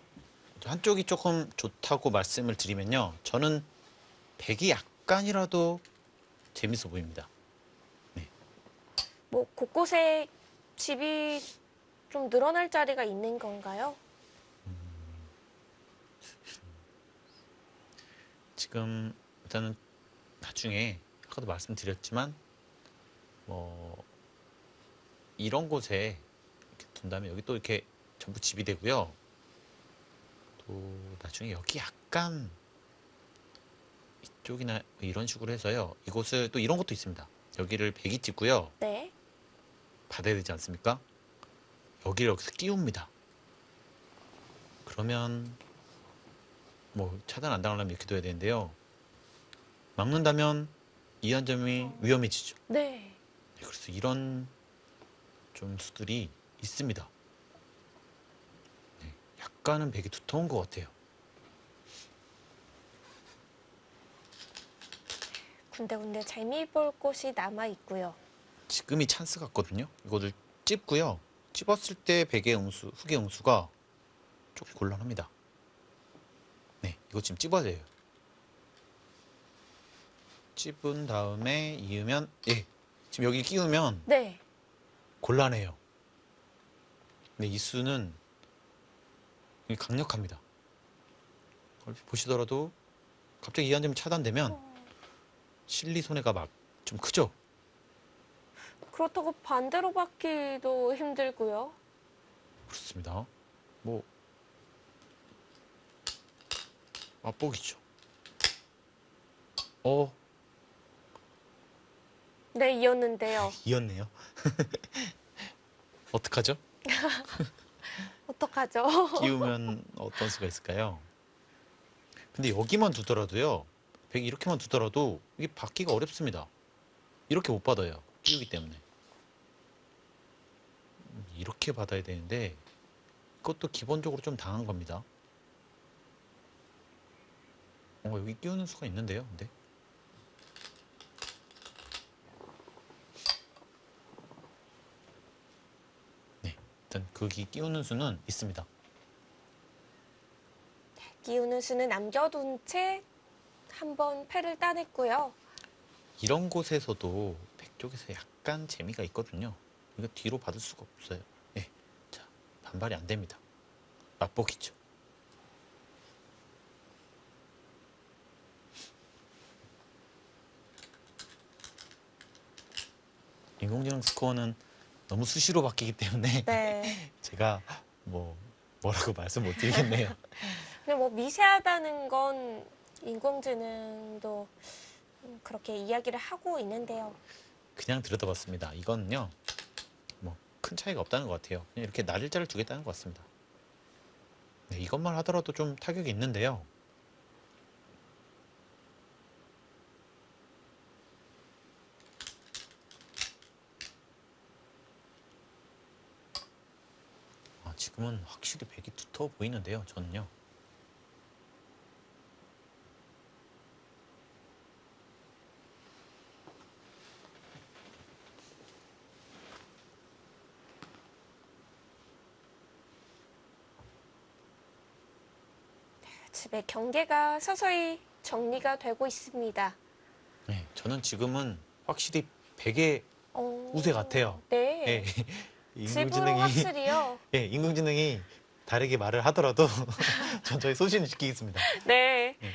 한쪽이 조금 좋다고 말씀을 드리면요. 저는 100이 약간이라도 재밌어 보입니다. 뭐 곳곳에 집이 좀 늘어날 자리가 있는 건가요? 지금 일단은 나중에 아까도 말씀드렸지만 뭐 이런 곳에 이렇게 둔다면 여기 또 이렇게 전부 집이 되고요. 또 나중에 여기 약간 이쪽이나 이런 식으로 해서요. 이곳을 또 이런 것도 있습니다. 여기를 배기 찍고요. 네. 받아야 되지 않습니까? 여기를 여기서 끼웁니다. 그러면 뭐 차단 안 당하려면 이렇게 둬야 되는데요. 막는다면 이 한 점이 위험해지죠. 네. 그래서 이런 좀 수들이 있습니다. 네, 약간은 백이 두터운 것 같아요. 군데군데 재미 볼 곳이 남아 있고요. 지금이 찬스 같거든요. 이거를 찝고요. 찝었을 때 백의 응수, 흑의 응수가 조금 곤란합니다. 네, 이거 지금 찝어야 돼요. 찝은 다음에 이으면, 예, 지금 여기 끼우면 네. 곤란해요. 근데 이 수는 강력합니다. 보시더라도 갑자기 이 한 점이 차단되면 실리 손해가 막 좀 크죠. 그렇다고 반대로 받기도 힘들고요. 그렇습니다. 뭐 맛보기죠. 네, 이었는데요. 이었네요. 어떡하죠? 어떡하죠? 끼우면 어떤 수가 있을까요? 근데 여기만 두더라도요. 백이 이렇게만 두더라도 이게 받기가 어렵습니다. 이렇게 못 받아요. 끼우기 때문에. 이렇게 받아야 되는데 그것도 기본적으로 좀 당한 겁니다. 여기 끼우는 수가 있는데요. 근데 네, 일단 거기 끼우는 수는 있습니다. 기우는 수는 남겨둔 채 한번 패를 따냈고요. 이런 곳에서도 백 쪽에서 약간 재미가 있거든요. 이거 뒤로 받을 수가 없어요. 네, 자, 반발이 안 됩니다. 맛보기죠. 인공지능 스코어는 너무 수시로 바뀌기 때문에 네. 제가 뭐라고 말씀 못 드리겠네요. 근데 뭐 미세하다는 건 인공지능도 그렇게 이야기를 하고 있는데요. 그냥 들여다봤습니다. 이거는요, 뭐 큰 차이가 없다는 것 같아요. 그냥 이렇게 날일자를 두겠다는 것 같습니다. 네, 이것만 하더라도 좀 타격이 있는데요. 지금은 확실히 백이 두터워 보이는데요. 저는요. 집의 경계가 서서히 정리가 되고 있습니다. 네, 저는 지금은 확실히 백의 어, 우세 같아요. 네. 네, 집으로 확실히요. 예, 인공지능이 다르게 말을 하더라도 전 저희 소신을 지키겠습니다. 네. 네.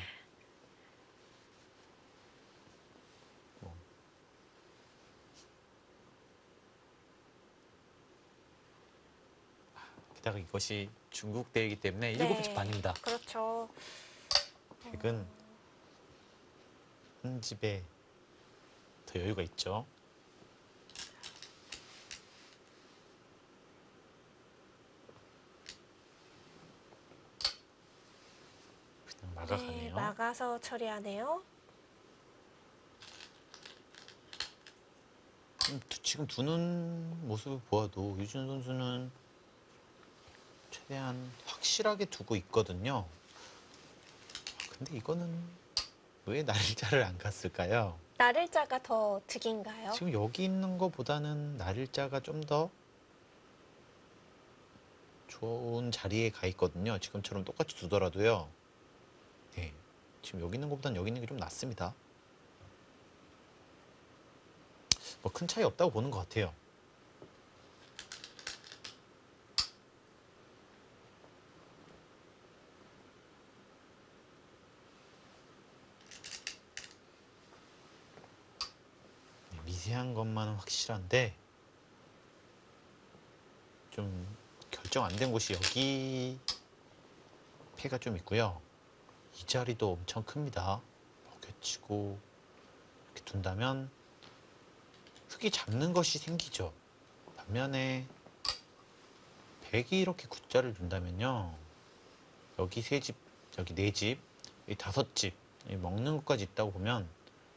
게다가 이것이 중국 대회이기 때문에 네. 7시 반입니다. 그렇죠. 백은 한 집에 더 여유가 있죠. 그냥 네, 막아가네요. 막아서 처리하네요. 지금 두는 모습을 보아도 유준 선수는 최대한 확실하게 두고 있거든요. 근데 이거는 왜 날짜를 안 갔을까요? 나를자가 더 득인가요? 지금 여기 있는 것보다는 날짜가 좀 더 좋은 자리에 가 있거든요. 지금처럼 똑같이 두더라도요. 네, 지금 여기 있는 것보다는 여기 있는 게 좀 낫습니다. 뭐 큰 차이 없다고 보는 것 같아요. 미세한 것만은 확실한데 좀 결정 안 된 곳이 여기 패가 좀 있고요. 이 자리도 엄청 큽니다. 먹여치고 이렇게 둔다면 흙이 잡는 것이 생기죠. 반면에 백이 이렇게 굿자를 둔다면요. 여기 세 집, 여기 네 집, 여기 다섯 집 먹는 것까지 있다고 보면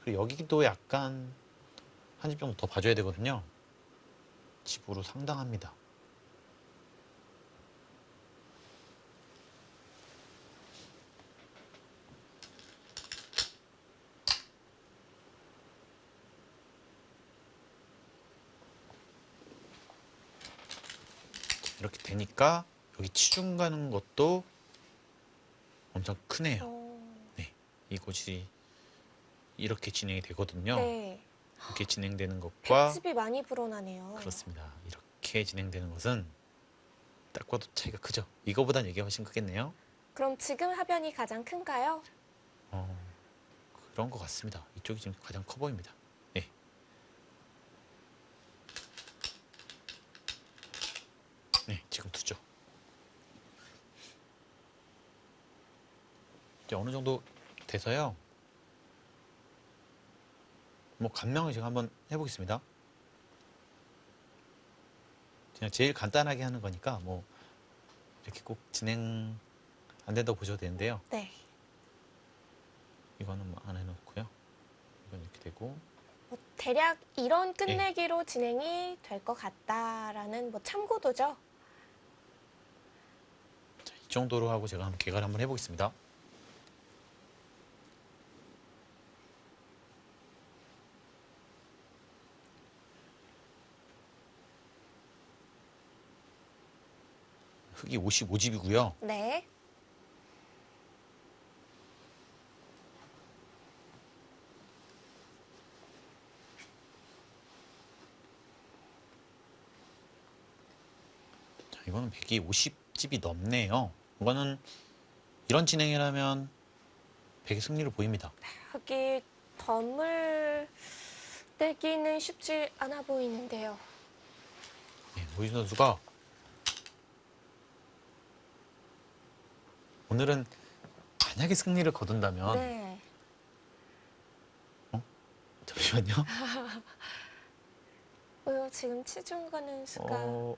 그리고 여기도 약간 한 집 정도 더 봐줘야 되거든요. 집으로 상당합니다. 이렇게 되니까 여기 치중 가는 것도 엄청 크네요. 네, 이곳이 이렇게 진행이 되거든요. 네. 이렇게 진행되는 것과 백집이 많이 불어나네요. 그렇습니다. 이렇게 진행되는 것은 딱 봐도 차이가 크죠. 이거보단 이게 훨씬 크겠네요. 그럼 지금 하변이 가장 큰가요? 그런 것 같습니다. 이쪽이 지금 가장 커 보입니다. 네. 네, 지금 두죠. 이제 어느 정도 돼서요. 뭐 간명을 제가 한번 해보겠습니다. 그냥 제일 간단하게 하는 거니까 뭐 이렇게 꼭 진행 안 된다고 보셔도 되는데요. 네. 이거는 뭐 안 해놓고요. 이건 이렇게 되고 뭐 대략 이런 끝내기로 진행이 될 것 같다라는 뭐 참고도죠. 자, 이 정도로 하고 제가 한번 개괄 한번 해보겠습니다. 흙이 55집이고요. 네. 자, 이거는 150집이 넘네요. 이거는 이런 진행이라면 100의 승리를 보입니다. 여기 덤을 떼기는 쉽지 않아 보이는데요. 네, 오이준 선수가 오늘은 만약에 승리를 거둔다면 네. 잠시만요. 왜요? 지금 치중 가는 수가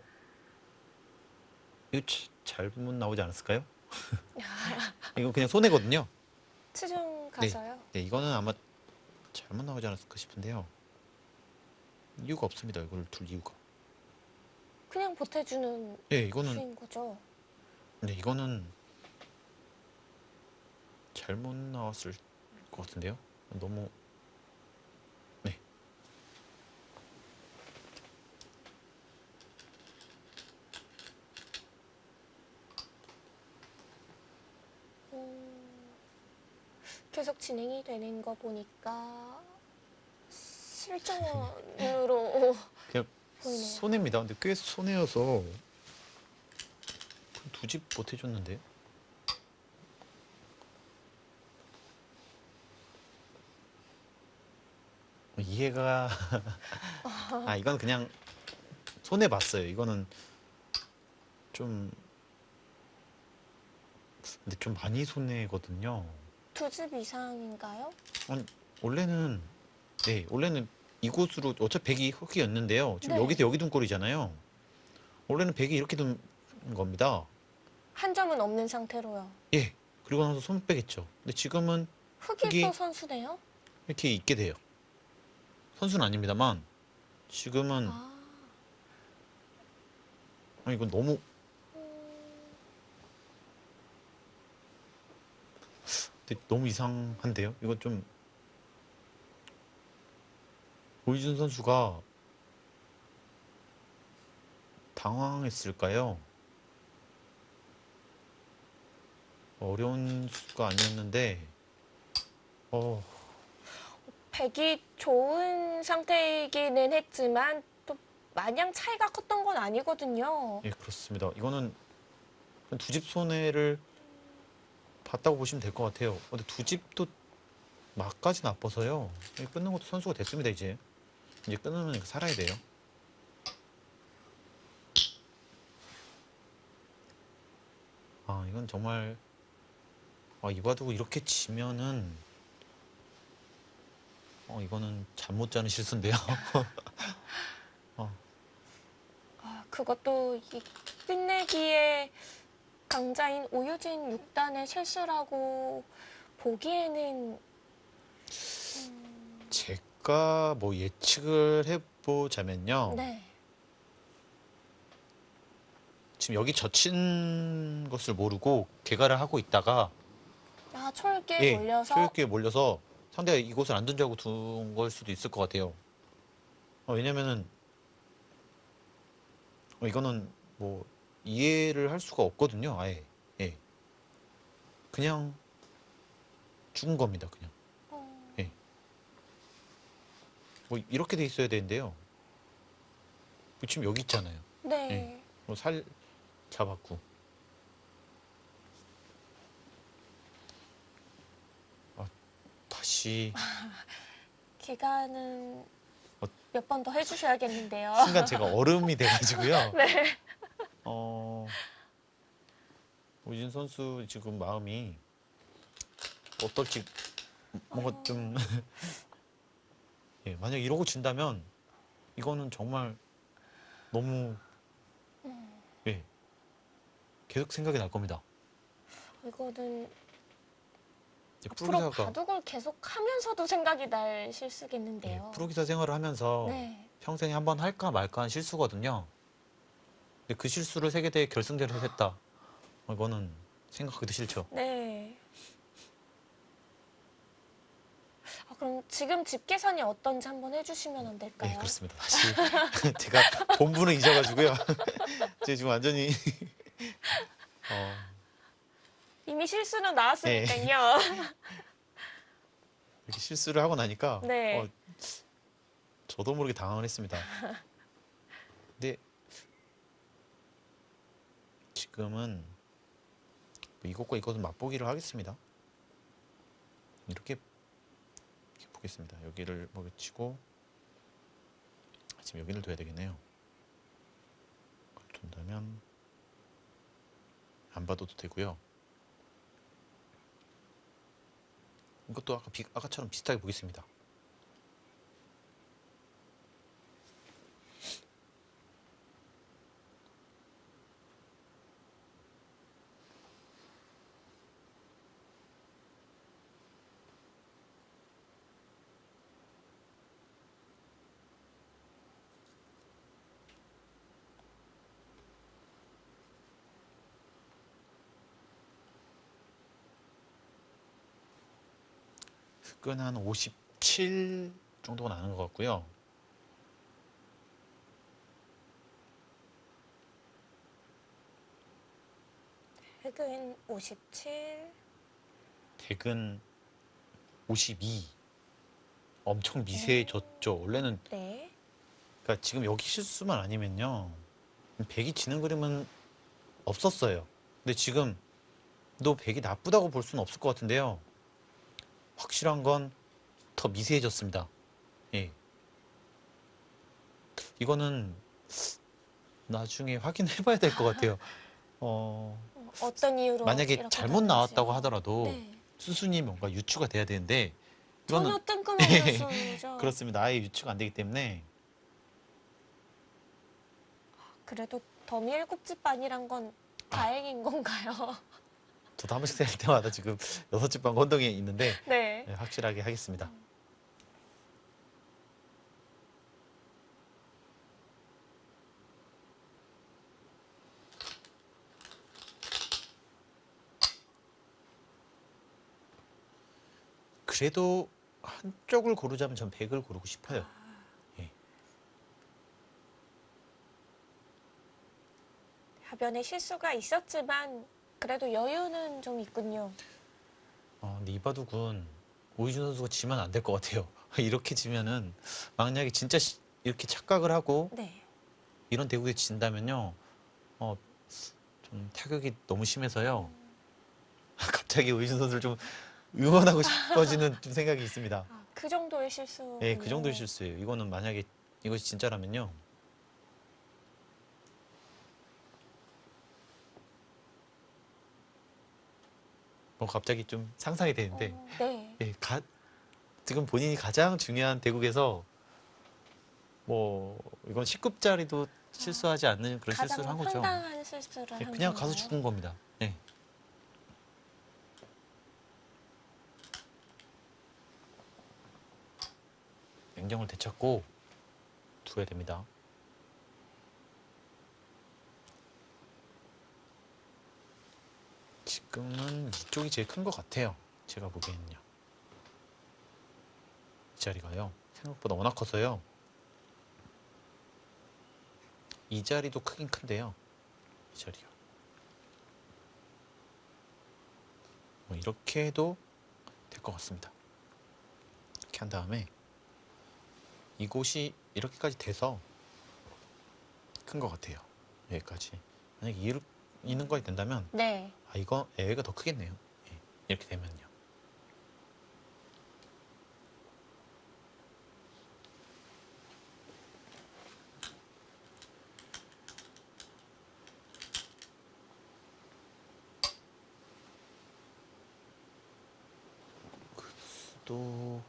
이거 잘못 나오지 않았을까요? 이거 그냥 손해거든요. 치중 가서요. 네, 이거는 아마 잘못 나오지 않았을까 싶은데요. 이유가 없습니다. 이걸 둘 이유가. 그냥 보태주는 네, 이거는 수인 거죠. 근데 이거는 잘못 나왔을 것 같은데요. 너무 네. 계속 진행이 되는 거 보니까 실전으로 그냥 보이네요. 손해입니다. 근데 꽤 손해여서 두 집 못 해줬는데. 이해가 이건 그냥 손해 봤어요. 이거는 좀 근데 좀 많이 손해거든요. 2집 이상인가요? 아니, 원래는 이곳으로 어차피 백이 흙이었는데요. 지금 네. 여기서 여기 둔 꼴이잖아요. 원래는 백이 이렇게 둔 겁니다. 한 점은 없는 상태로요. 예. 그리고 나서 손 빼겠죠. 근데 지금은 흙이 흙이- 또 선수네요. 이렇게 있게 돼요. 선수는 아닙니다만 지금은 이건 너무 근데 너무 이상한데요. 이거 좀 오이준 선수가 당황했을까요? 어려운 수가 아니었는데 백이 좋은 상태이기는 했지만 또 마냥 차이가 컸던 건 아니거든요. 예, 그렇습니다. 이거는 두 집 손해를 봤다고 보시면 될 것 같아요. 근데 두 집도 막까지 나빠서요. 끊는 것도 선수가 됐습니다, 이제. 이제 끊으면 이거 살아야 돼요. 아, 이건 정말 이바두고 이렇게 지면은 이거는 잠 못 자는 실수인데요. 어, 그것도 이 끝내기에 강자인 오유진 6단의 실수라고 보기에는 제가 뭐 예측을 해보자면요. 네. 지금 여기 젖힌 것을 모르고 개가를 하고 있다가 철기에 몰려서 초역기에 몰려서 상대가 이곳을 안 둔 줄 알고 둔 걸 수도 있을 것 같아요. 왜냐면은 이거는 뭐 이해를 할 수가 없거든요. 아예. 예. 그냥 죽은 겁니다. 그냥. 어, 예. 뭐 이렇게 돼 있어야 되는데요. 지금 여기 있잖아요. 네. 예. 살 잡았고. 다시 기간은 어, 몇 번 더 해주셔야겠는데요. 순간 제가 얼음이 돼가지고요. 네. 오진 선수 지금 마음이 어떨지 뭔가 좀 예, 만약 이러고 진다면 이거는 정말 너무 예, 계속 생각이 날 겁니다. 이거는 이제 앞으로 프로기사가 바둑을 계속 하면서도 생각이 날 실수겠는데요. 프로기사 생활을 하면서 네. 평생에 한 번 할까 말까 한 실수거든요. 근데 그 실수를 세계대회 결승대로 했다. 이거는 생각하기도 싫죠. 네. 그럼 지금 집 계산이 어떤지 한번 해주시면 안 될까요? 네, 그렇습니다. 다시 제가 본부는 잊어가지고요. 제가 지금 완전히 이미 실수는 나왔으니까요. 이렇게 실수를 하고 나니까 네. 저도 모르게 당황을 했습니다. 근데 지금은 이것과 이것은 맛보기를 하겠습니다. 이렇게 보겠습니다. 여기를 먹여치고 지금 여기를 둬야 되겠네요. 그걸 둔다면 안 봐도 되고요. 이것도 아까처럼 비슷하게 보겠습니다. 흑은 한 57 정도가 나는 것 같고요. 획은 57. 덱은 52. 엄청 미세해졌죠. 원래는 네. 그러니까 지금 여기 실수만 아니면요. 100이 지는 그림은 없었어요. 근데 지금 너 100이 나쁘다고 볼 수는 없을 것 같은데요. 확실한 건 더 미세해졌습니다. 예. 이거는 나중에 확인해 봐야 될 것 같아요. 어떤 이유로 만약에 이렇게 잘못 됐는지. 나왔다고 하더라도 네. 수순이 뭔가 유추가 돼야 되는데 전혀 이거는 뜬금없는 수죠. 그렇습니다. 아예 유추가 안 되기 때문에 그래도 더미 7집 반이란 건 다행인 건가요? 저도 한 번씩 생각할 때마다 지금 6집 반 건동에 있는데 네. 네, 확실하게 하겠습니다. 그래도 한쪽을 고르자면 전 100을 고르고 싶어요. 예. 하변에 실수가 있었지만 그래도 여유는 좀 있군요. 근데 이바둑은 오이준 선수가 지면 안 될 것 같아요. 이렇게 지면은 만약에 진짜 이렇게 착각을 하고 네. 이런 대국에 진다면요, 좀 타격이 너무 심해서요. 갑자기 오이준 선수를 좀 응원하고 싶어지는 좀 생각이 있습니다. 그 정도의 실수. 네, 그 정도의 실수예요. 이거는 만약에 이것이 진짜라면요. 갑자기 좀 상상이 되는데, 네. 예, 지금 본인이 가장 중요한 대국에서 이건 10급짜리도 실수하지 않는 그런 가장 실수를 한 거죠. 황당한 실수를 예, 한 그냥 가서 건가요? 죽은 겁니다. 예. 냉정을 되찾고 두어야 됩니다. 지금은 이쪽이 제일 큰 것 같아요. 제가 보기에는요. 이 자리가요. 생각보다 워낙 커서요. 이 자리도 크긴 큰데요. 이 자리가. 이렇게 해도 될 것 같습니다. 이렇게 한 다음에 이곳이 이렇게까지 돼서 큰 것 같아요. 여기까지. 만약에 있는 거에 된다면 네. 이거 얘가 더 크겠네요. 예, 이렇게 되면요. 또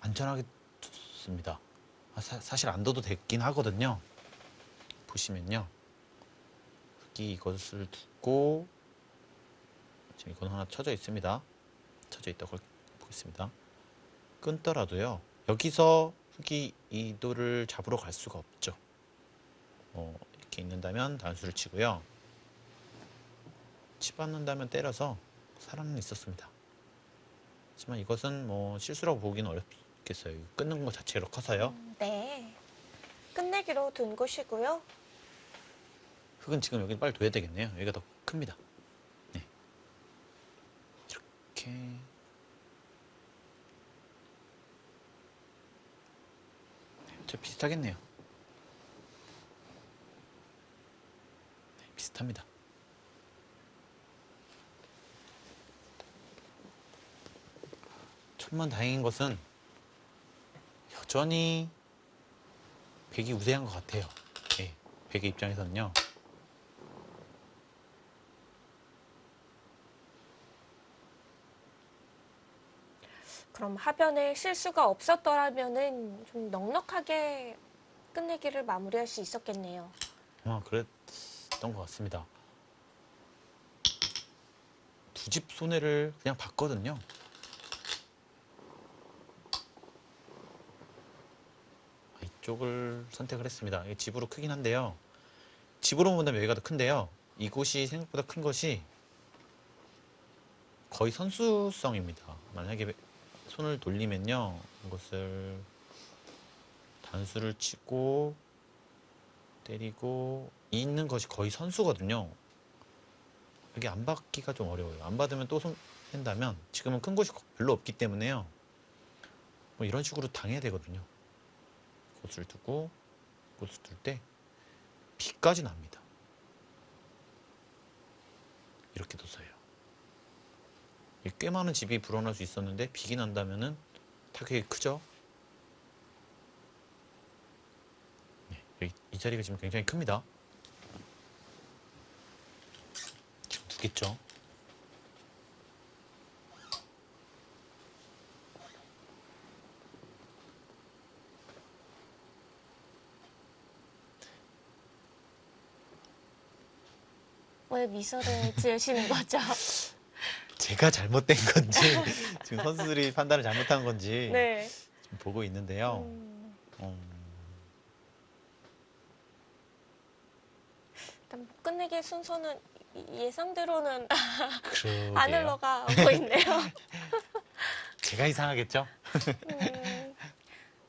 안전하게 좋습니다. 사실 안 둬도 되긴 하거든요. 보시면요. 여기 이것을 두고 지금 이건 하나 쳐져 있습니다. 쳐져 있다고 보겠습니다. 끊더라도요. 여기서 흙이 이도를 잡으러 갈 수가 없죠. 이렇게 있는다면 단수를 치고요. 치받는다면 때려서 살아는 있었습니다. 하지만 이것은 실수라고 보기는 어렵겠어요. 끊는 것 자체로 커서요. 네. 끝내기로 둔 곳이고요. 흙은 지금 여기 빨리 둬야 되겠네요. 여기가 더 큽니다. 네. 이렇게 좀 비슷하겠네요. 네, 비슷합니다. 천만다행인 것은 여전히 백이 우세한 것 같아요. 네, 백의 입장에서는요. 그럼 하변에 실수가 없었더라면은 좀 넉넉하게 끝내기를 마무리할 수 있었겠네요. 아마 그랬던 것 같습니다. 두 집 손해를 그냥 봤거든요. 이쪽을 선택을 했습니다. 이게 집으로 크긴 한데요. 집으로 본다면 여기가 더 큰데요. 이곳이 생각보다 큰 것이 거의 선수성입니다. 만약에 손을 돌리면요. 이것을 단수를 치고 때리고 있는 것이 거의 선수거든요. 여기 안 받기가 좀 어려워요. 안 받으면 또 손 뺀다면 지금은 큰 곳이 별로 없기 때문에요. 이런 식으로 당해야 되거든요. 곳을 두고 곳을 둘 때 비까지 납니다. 이렇게 둬서요. 꽤 많은 집이 불어날 수 있었는데 빅이 난다면은 타격이 크죠. 네, 이 자리가 지금 굉장히 큽니다. 지금 두겠죠. 왜 미소를 지으시는 거죠? 제가 잘못된 건지 지금 선수들이 판단을 잘못한 건지 네. 좀 보고 있는데요. 일단 끝내기 순서는 예상대로는 그러게요. 안 흘러가고 있네요. 제가 이상하겠죠?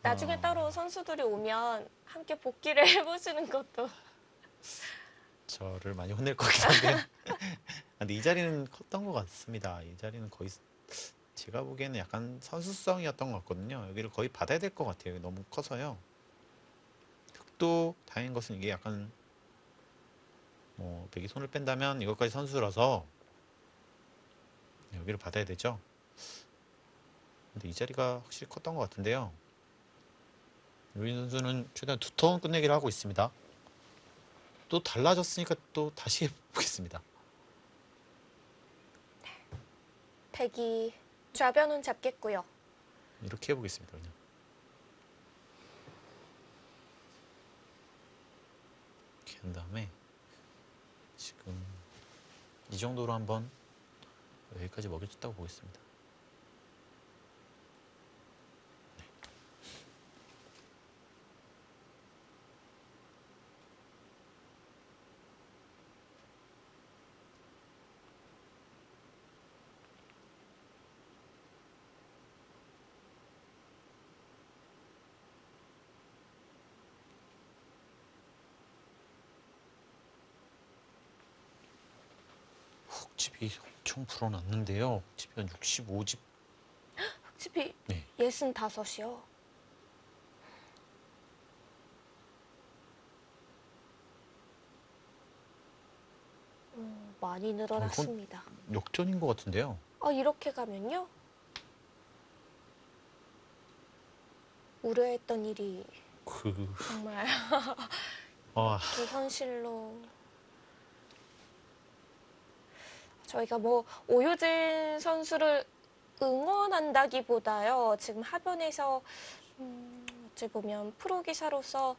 나중에 따로 선수들이 오면 함께 복귀를 해보시는 것도. 저를 많이 혼낼 것 같긴 한데 근데 이 자리는 컸던 것 같습니다. 이 자리는 거의 제가 보기에는 약간 선수성이었던 것 같거든요. 여기를 거의 받아야 될 것 같아요. 너무 커서요. 흙도 다행인 것은 이게 약간 뭐 백이 손을 뺀다면 이것까지 선수라서 여기를 받아야 되죠. 근데 이 자리가 확실히 컸던 것 같은데요. 유인 선수는 최대한 두터운 끝내기를 하고 있습니다. 또 달라졌으니까 또 다시 해보겠습니다. 백이 좌변은 잡겠고요. 이렇게 해보겠습니다. 그냥. 이렇게 한 다음에 지금 이 정도로 한번 여기까지 먹여줬다고 보겠습니다. 흙집이 엄청 불어났는데요. 흙집이 한 65집. 흑집이 네. 65이요. 많이 늘어났습니다. 역전인 것 같은데요. 이렇게 가면요? 우려했던 일이 정말 아, 또 현실로. 저희가 뭐 오효진 선수를 응원한다기보다요. 지금 하변에서 어찌 보면 프로 기사로서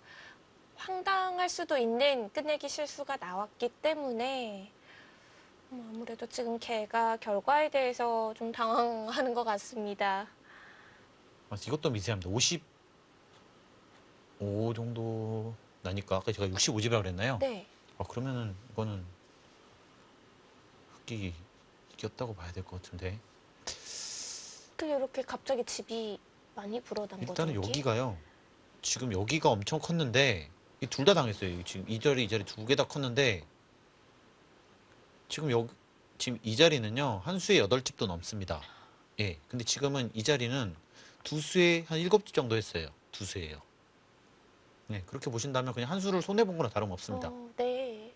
황당할 수도 있는 끝내기 실수가 나왔기 때문에 아무래도 지금 걔가 결과에 대해서 좀 당황하는 것 같습니다. 이것도 미세합니다. 55 정도 나니까 아까 제가 65집이라고 그랬나요? 네. 그러면은 이거는 흑기 이겼다고 봐야 될 것 같은데. 어떻게 이렇게 갑자기 집이 많이 불어난 거죠? 일단은 여기? 여기가요. 지금 여기가 엄청 컸는데 이 둘 다 당했어요. 지금 이 자리 두 개 다 컸는데 지금 이 자리는요. 한 수에 8집도 넘습니다. 예. 근데 지금은 이 자리는 두 수에 한 7집 정도 했어요. 두 수예요. 네. 그렇게 보신다면 그냥 한 수를 손해 본 거나 다름없습니다. 네.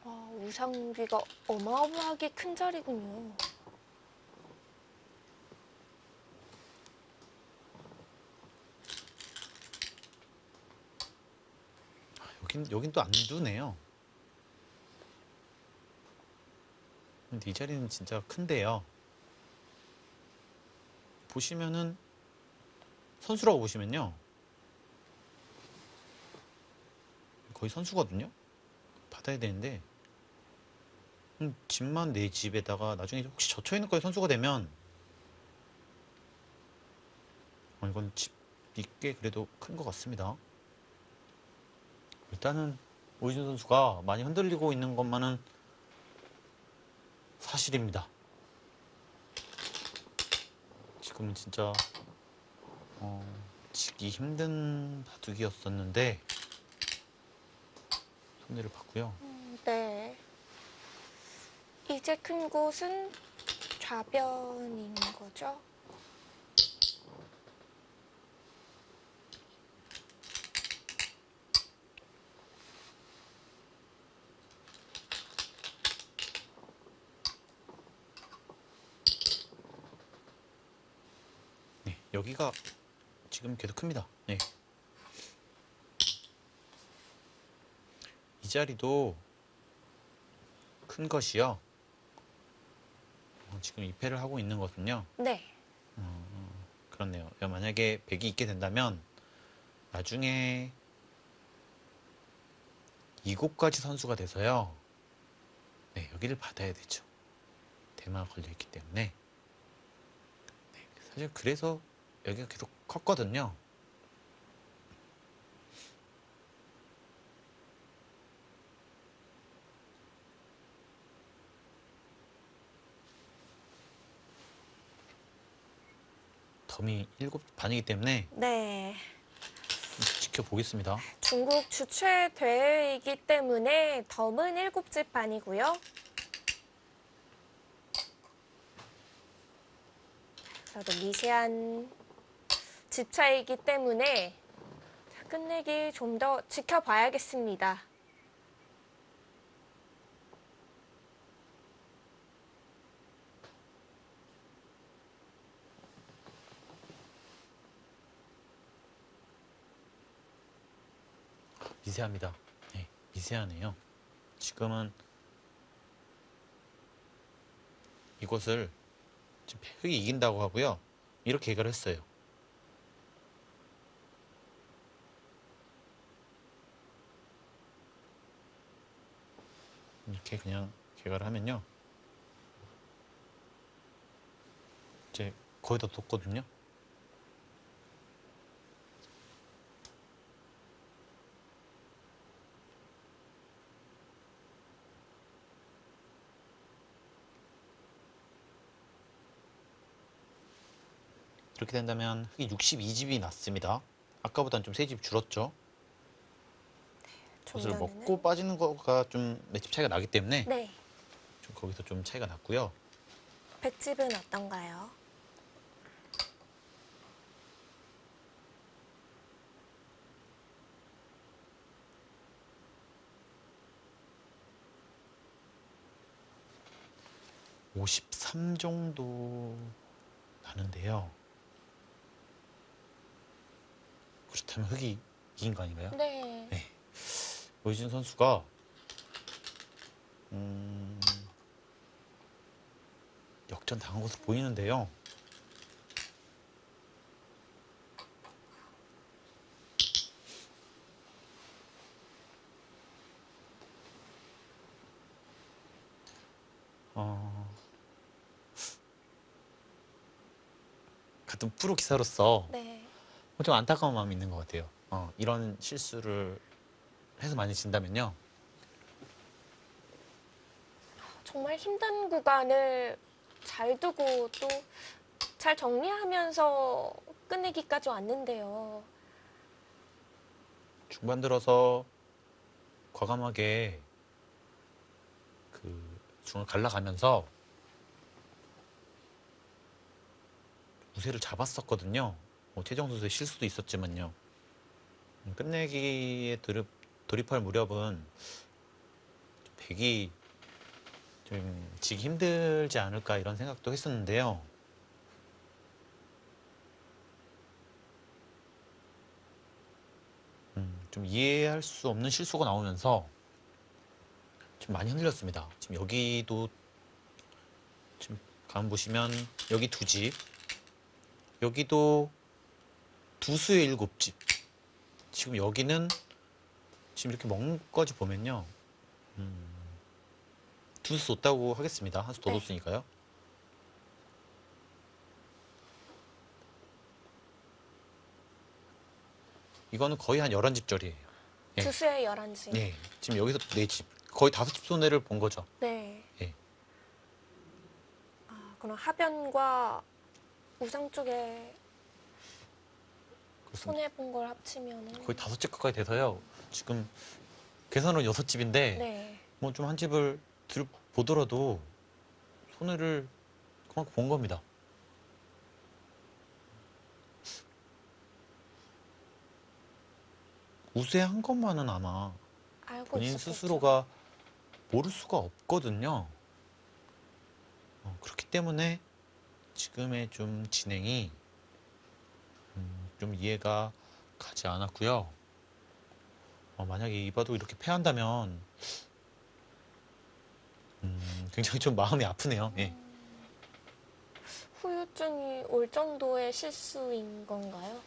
우상비가 어마어마하게 큰 자리군요. 여긴 또 안 두네요. 근데 이 자리는 진짜 큰데요. 보시면은 선수라고 보시면요. 거의 선수거든요. 받아야 되는데 집만 내 집에다가 나중에 혹시 젖혀 있는 거에 선수가 되면 이건 집이 꽤 그래도 큰 것 같습니다. 일단은 오희준 선수가 많이 흔들리고 있는 것만은 사실입니다. 지금은 진짜 지기 힘든 바둑이었었는데 손해를 봤고요. 네. 이제 큰 곳은 좌변인 거죠? 네, 여기가 지금 계속 큽니다. 네. 이 자리도 큰 것이요. 지금 2패를 하고 있는 것은요. 네. 그렇네요. 만약에 100이 있게 된다면 나중에 7가지 선수가 돼서요. 네, 여기를 받아야 되죠. 대마가 걸려있기 때문에. 네, 사실 그래서 여기가 계속 컸거든요. 덤이 7반이기 때문에 네. 지켜보겠습니다. 중국 주최 대회이기 때문에 덤은 7집 반이고요. 그래도 미세한 집 차이기 때문에 끝내기 좀 더 지켜봐야겠습니다. 미세합니다. 네, 미세하네요. 지금은 이곳을 지금 흙이 이긴다고 하고요. 이렇게 개가를 했어요. 이렇게 그냥 개가를 하면요. 이제 거의 다 뒀거든요. 이렇게 된다면 흙이 62집이 났습니다. 아까보다는 좀 세 집 줄었죠. 좀 것을 전에는 먹고 빠지는 거가 좀 맷집 차이가 나기 때문에 네. 좀 거기서 좀 차이가 났고요. 볏집은 어떤가요? (53) 정도 나는데요. 그렇다면 흙이 이긴 거 아닌가요? 네. 네. 오유진 선수가 역전 당한 것으로 보이는데요. 같은 프로 기사로서 네. 좀 안타까운 마음이 있는 것 같아요. 이런 실수를 해서 많이 진다면요. 정말 힘든 구간을 잘 두고 또 잘 정리하면서 끝내기까지 왔는데요. 중반 들어서 과감하게 그 중을 갈라가면서 우세를 잡았었거든요. 최정 선수의 실수도 있었지만요. 끝내기에 돌입할 무렵은 백이 좀 지기 힘들지 않을까 이런 생각도 했었는데요. 좀 이해할 수 없는 실수가 나오면서 좀 많이 흔들렸습니다. 지금 여기도 지금 감 보시면 여기 2집, 여기도 두수의 7집. 지금 여기는 지금 이렇게 먹는 것까지 보면요. 두수 뒀다고 하겠습니다. 한 수 더 네. 뒀으니까요. 이거는 거의 한 11집 절이에요. 예. 두수의 11집. 네. 지금 여기서 4집. 거의 5집 손해를 본 거죠. 네. 예. 그럼 하변과 우상 쪽에 그렇습니다. 손해본 걸 합치면은 거의 5집 가까이 돼서요. 지금 계산으로 6집인데 네. 뭐 좀 한 집을 보더라도 손해를 그만큼 본 겁니다. 우세한 것만은 아마 알고 본인 있었겠죠. 스스로가 모를 수가 없거든요. 그렇기 때문에 지금의 좀 진행이 좀 이해가 가지 않았고요. 만약에 이바도 이렇게 패한다면 굉장히 좀 마음이 아프네요. 예. 후유증이 올 정도의 실수인 건가요?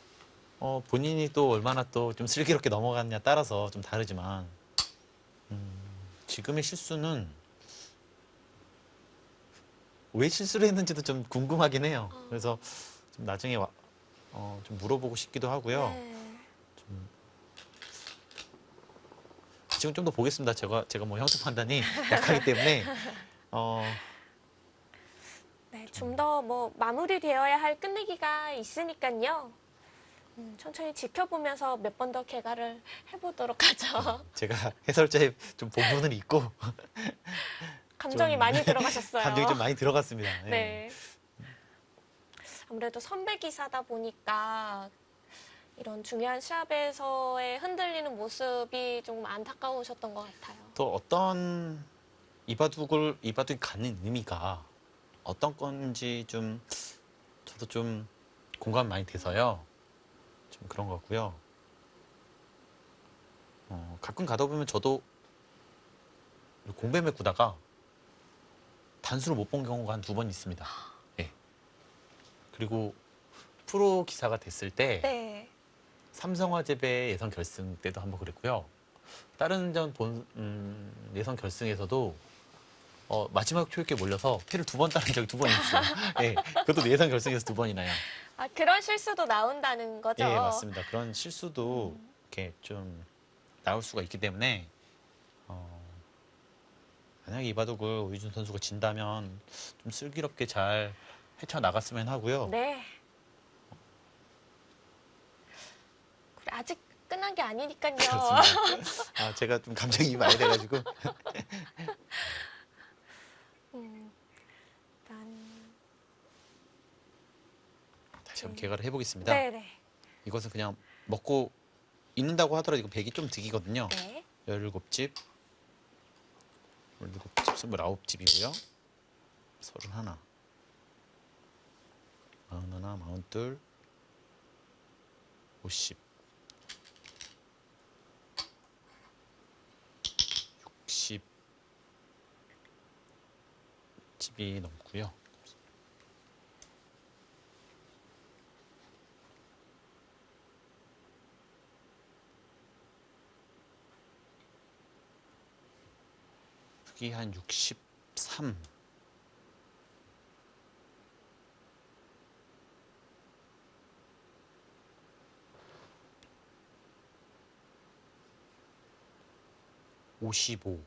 본인이 또 얼마나 또 좀 슬기롭게 넘어갔냐 따라서 좀 다르지만 지금의 실수는 왜 실수를 했는지도 좀 궁금하긴 해요. 그래서 좀 나중에 좀 물어보고 싶기도 하고요. 네. 지금 좀 더 보겠습니다. 제가 뭐 형식 판단이 약하기 때문에 네, 좀 더 뭐 마무리되어야 할 끝내기가 있으니까요. 천천히 지켜보면서 몇 번 더 개가를 해보도록 하죠. 제가 해설자에 좀 본 부분은 있고 감정이 좀 많이 들어가셨어요. 감정이 좀 많이 들어갔습니다. 예. 네. 아무래도 선배 기사다 보니까 이런 중요한 시합에서의 흔들리는 모습이 조금 안타까우셨던 것 같아요. 또 어떤 이바둑이 갖는 의미가 어떤 건지 좀 저도 좀 공감이 많이 돼서요. 좀 그런 것 같고요. 가끔 가다 보면 저도 공뱀에 구다가 단수를 못 본 경우가 한 2번 있습니다. 예. 그리고 프로 기사가 됐을 때 네. 삼성화재배 예선 결승 때도 한번 그랬고요. 다른 전 예선 결승에서도 마지막 초입게 몰려서 패를 2번 따른 적이 2번 있어요. 예, 그것도 예선 결승에서 2번이나요. 아, 그런 실수도 나온다는 거죠? 예, 맞습니다. 그런 실수도 이렇게 좀 나올 수가 있기 때문에 만약에 이 바둑을 오유준 선수가 진다면 좀 슬기롭게 잘 헤쳐나갔으면 하고요. 네. 그래, 아직 끝난 게 아니니까요. 그렇습니다. 제가 좀 감정이 많이 돼가지고 일단 다시 한번 개가를 해보겠습니다. 네네. 이것은 그냥 먹고 있는다고 하더라도 이거 백이 좀 득이거든요. 네. 17집, 17집, 29집이고요. 31, 41, 42, 50, 60 집이 넘고요. 여기 한 63, 55,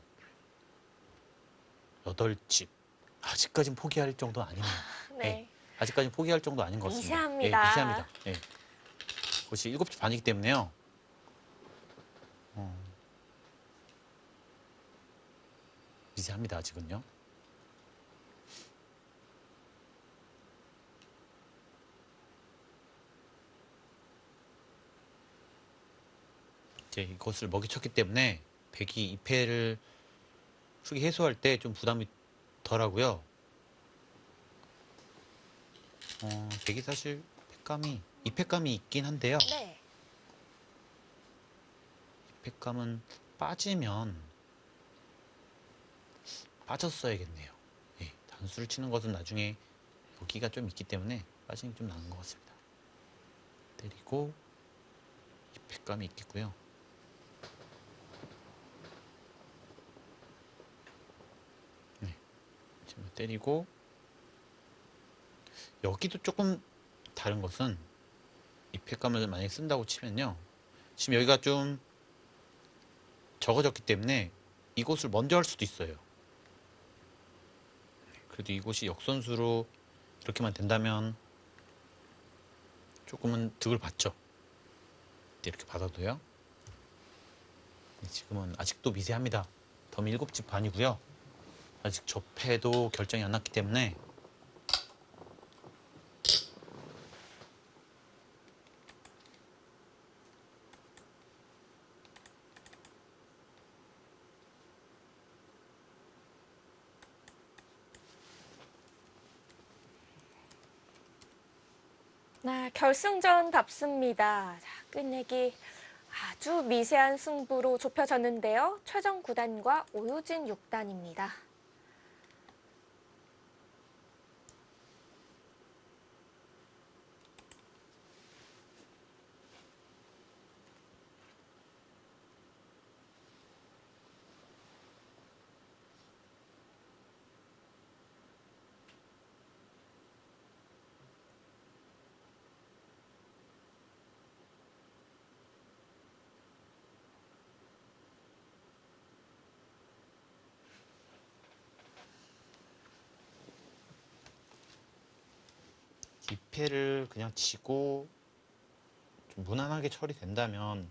8집. 아직까진 포기할 정도는 아니네요. 네. 아직까지는 포기할 정도 아닌 것 같습니다. 미세합니다. 미세합니다. 그것이 7시 반이기 때문에요. 미세합니다, 아직은요. 이제 이것을 먹이쳤기 때문에 백이 2패를 흙이 해소할 때 좀 부담이 덜하고요. 백이 사실 패감이 2패감이 있긴 한데요. 네. 2패감은 빠지면 빠졌어야겠네요. 예, 단수를 치는 것은 나중에 여기가 좀 있기 때문에 빠지는 게 좀 나은 것 같습니다. 때리고 2패감이 있겠고요. 네, 지금 때리고 여기도 조금 다른 것은 이 패감을 만약에 쓴다고 치면요. 지금 여기가 좀 적어졌기 때문에 이곳을 먼저 할 수도 있어요. 그래도 이곳이 역선수로 이렇게만 된다면 조금은 득을 받죠. 이렇게 받아도요. 지금은 아직도 미세합니다. 덤이 7집 반이고요. 아직 접해도 결정이 안 났기 때문에 결승전답습니다. 자, 끝내기 아주 미세한 승부로 좁혀졌는데요. 최정 9단과 오유진 6단입니다. 이 패를 그냥 치고 좀 무난하게 처리된다면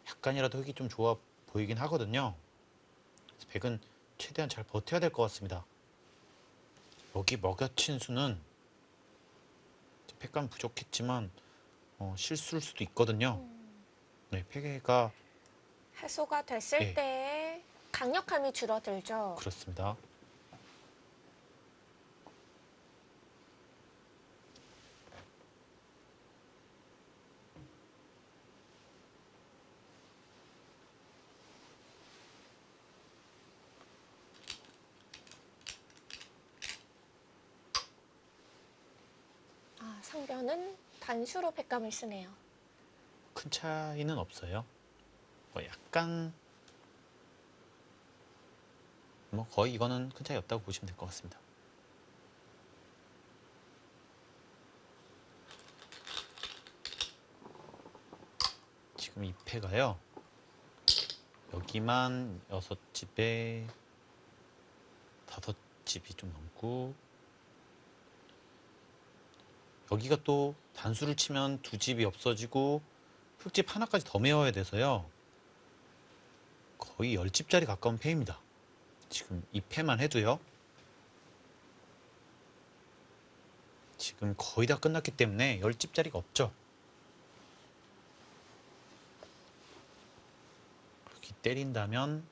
약간이라도 흙이 좀 좋아 보이긴 하거든요. 그래서 백은 최대한 잘 버텨야 될 것 같습니다. 여기 먹여친 수는 패감 부족했지만 실수일 수도 있거든요. 네, 패가 해소가 됐을 예. 때 강력함이 줄어들죠. 그렇습니다. 상변은 단수로 팩감을 쓰네요. 큰 차이는 없어요. 뭐 약간 뭐 거의 이거는 큰 차이 없다고 보시면 될 것 같습니다. 지금 이 패가요. 여기만 6집에 5집이 좀 넘고, 여기가 또 단수를 치면 2집이 없어지고 흙집 하나까지 더 메워야 돼서요. 거의 10집짜리 가까운 패입니다. 지금 이 패만 해도요. 지금 거의 다 끝났기 때문에 10집짜리가 없죠. 이렇게 때린다면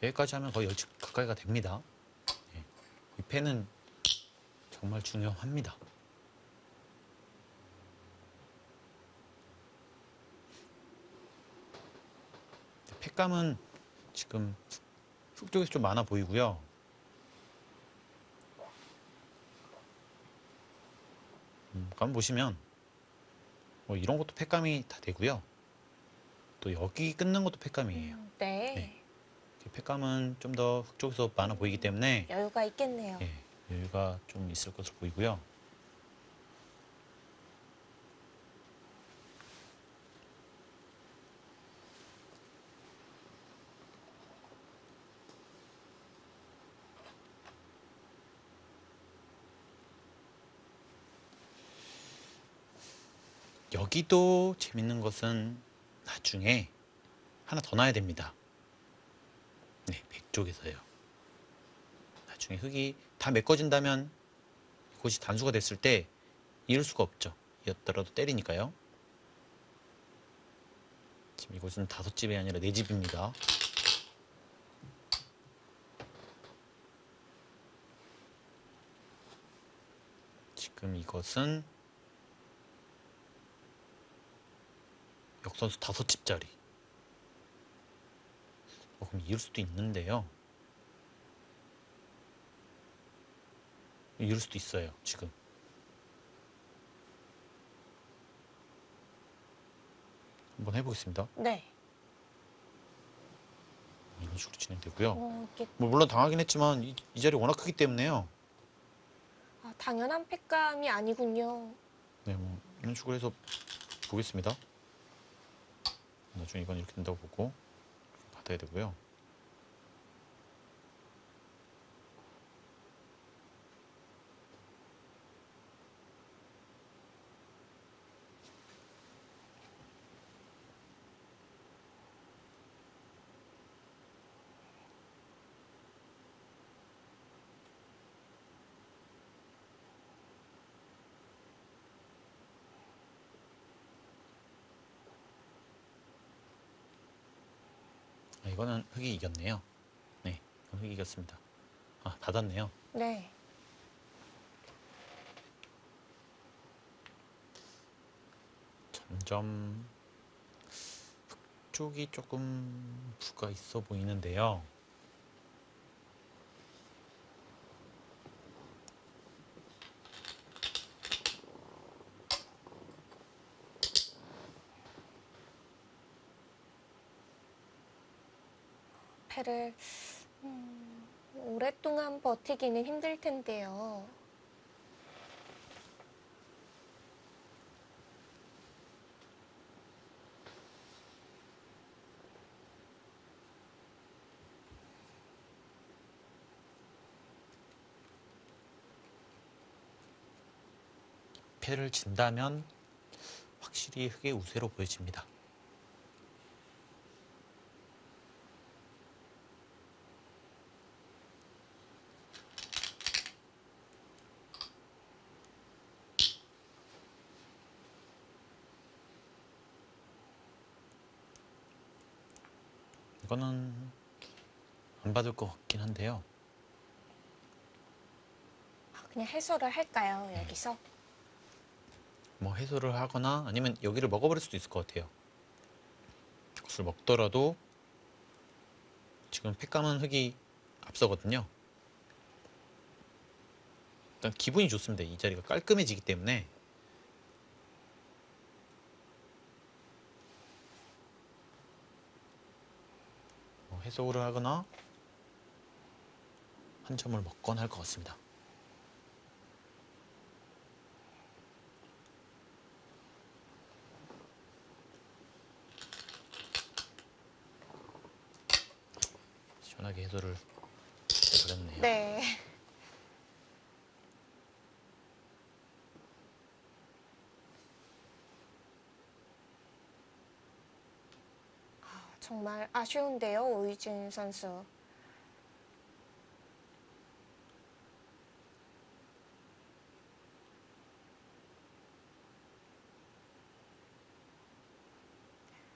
여기까지 하면 거의 10집 가까이가 됩니다. 네. 이 패는 정말 중요합니다. 팩감은 지금 흙 쪽에서 좀 많아 보이고요. 가만 보시면 뭐 이런 것도 팩감이 다 되고요. 또 여기 끊는 것도 팩감이에요. 네. 네. 팩감은 좀 더 흙 쪽에서 많아 보이기 때문에 여유가 있겠네요. 예, 여유가 좀 있을 것으로 보이고요. 여기도 재밌는 것은 나중에 하나 더 놔야 됩니다. 네, 100쪽에서요. 나중에 흙이 다 메꿔진다면 이곳이 단수가 됐을 때 이을 수가 없죠. 이었더라도 때리니까요. 지금 이곳은 5집이 아니라 4집입니다. 지금 이것은 역선수 5집짜리. 그럼 이을 수도 있는데요. 이을 수도 있어요, 지금. 한번 해보겠습니다. 네. 이런 식으로 진행되고요. 이렇게 뭐 물론 당하긴 했지만 이 자리 워낙 크기 때문에요. 당연한 팩감이 아니군요. 네, 뭐 이런 식으로 해서 보겠습니다. 나중에 이건 이렇게 된다고 보고 받아야 되고요. 이거는 흙이 이겼네요. 네, 이건 흙이 이겼습니다. 받았네요. 네. 점점 흙 쪽이 조금 부가 있어 보이는데요. 패를 오랫동안 버티기는 힘들 텐데요. 패를 진다면 확실히 흙의 우세로 보여집니다. 이거는 안 받을 것 같긴 한데요. 그냥 해설을 할까요, 여기서? 뭐 해소를 하거나 아니면 여기를 먹어버릴 수도 있을 것 같아요. 이것을 먹더라도 지금 팩감은 흙이 앞서거든요. 일단 기분이 좋습니다. 이 자리가 깔끔해지기 때문에. 해소를 하거나 한 점을 먹거나 할 것 같습니다. 시원하게 해소를 해버렸네요. 네. 정말 아쉬운데요, 오유진 선수.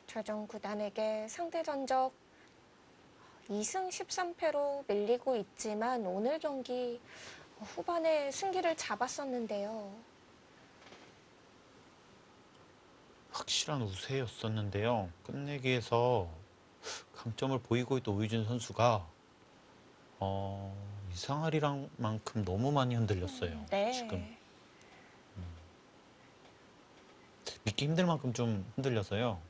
최종 구단에게 상대 전적 2승 13패로 밀리고 있지만 오늘 경기 후반에 승기를 잡았었는데요. 확실한 우세였었는데요. 끝내기에서 강점을 보이고 있던 오유진 선수가 이상하리랑 만큼 너무 많이 흔들렸어요. 네. 지금 믿기 힘들 만큼 좀 흔들려서요.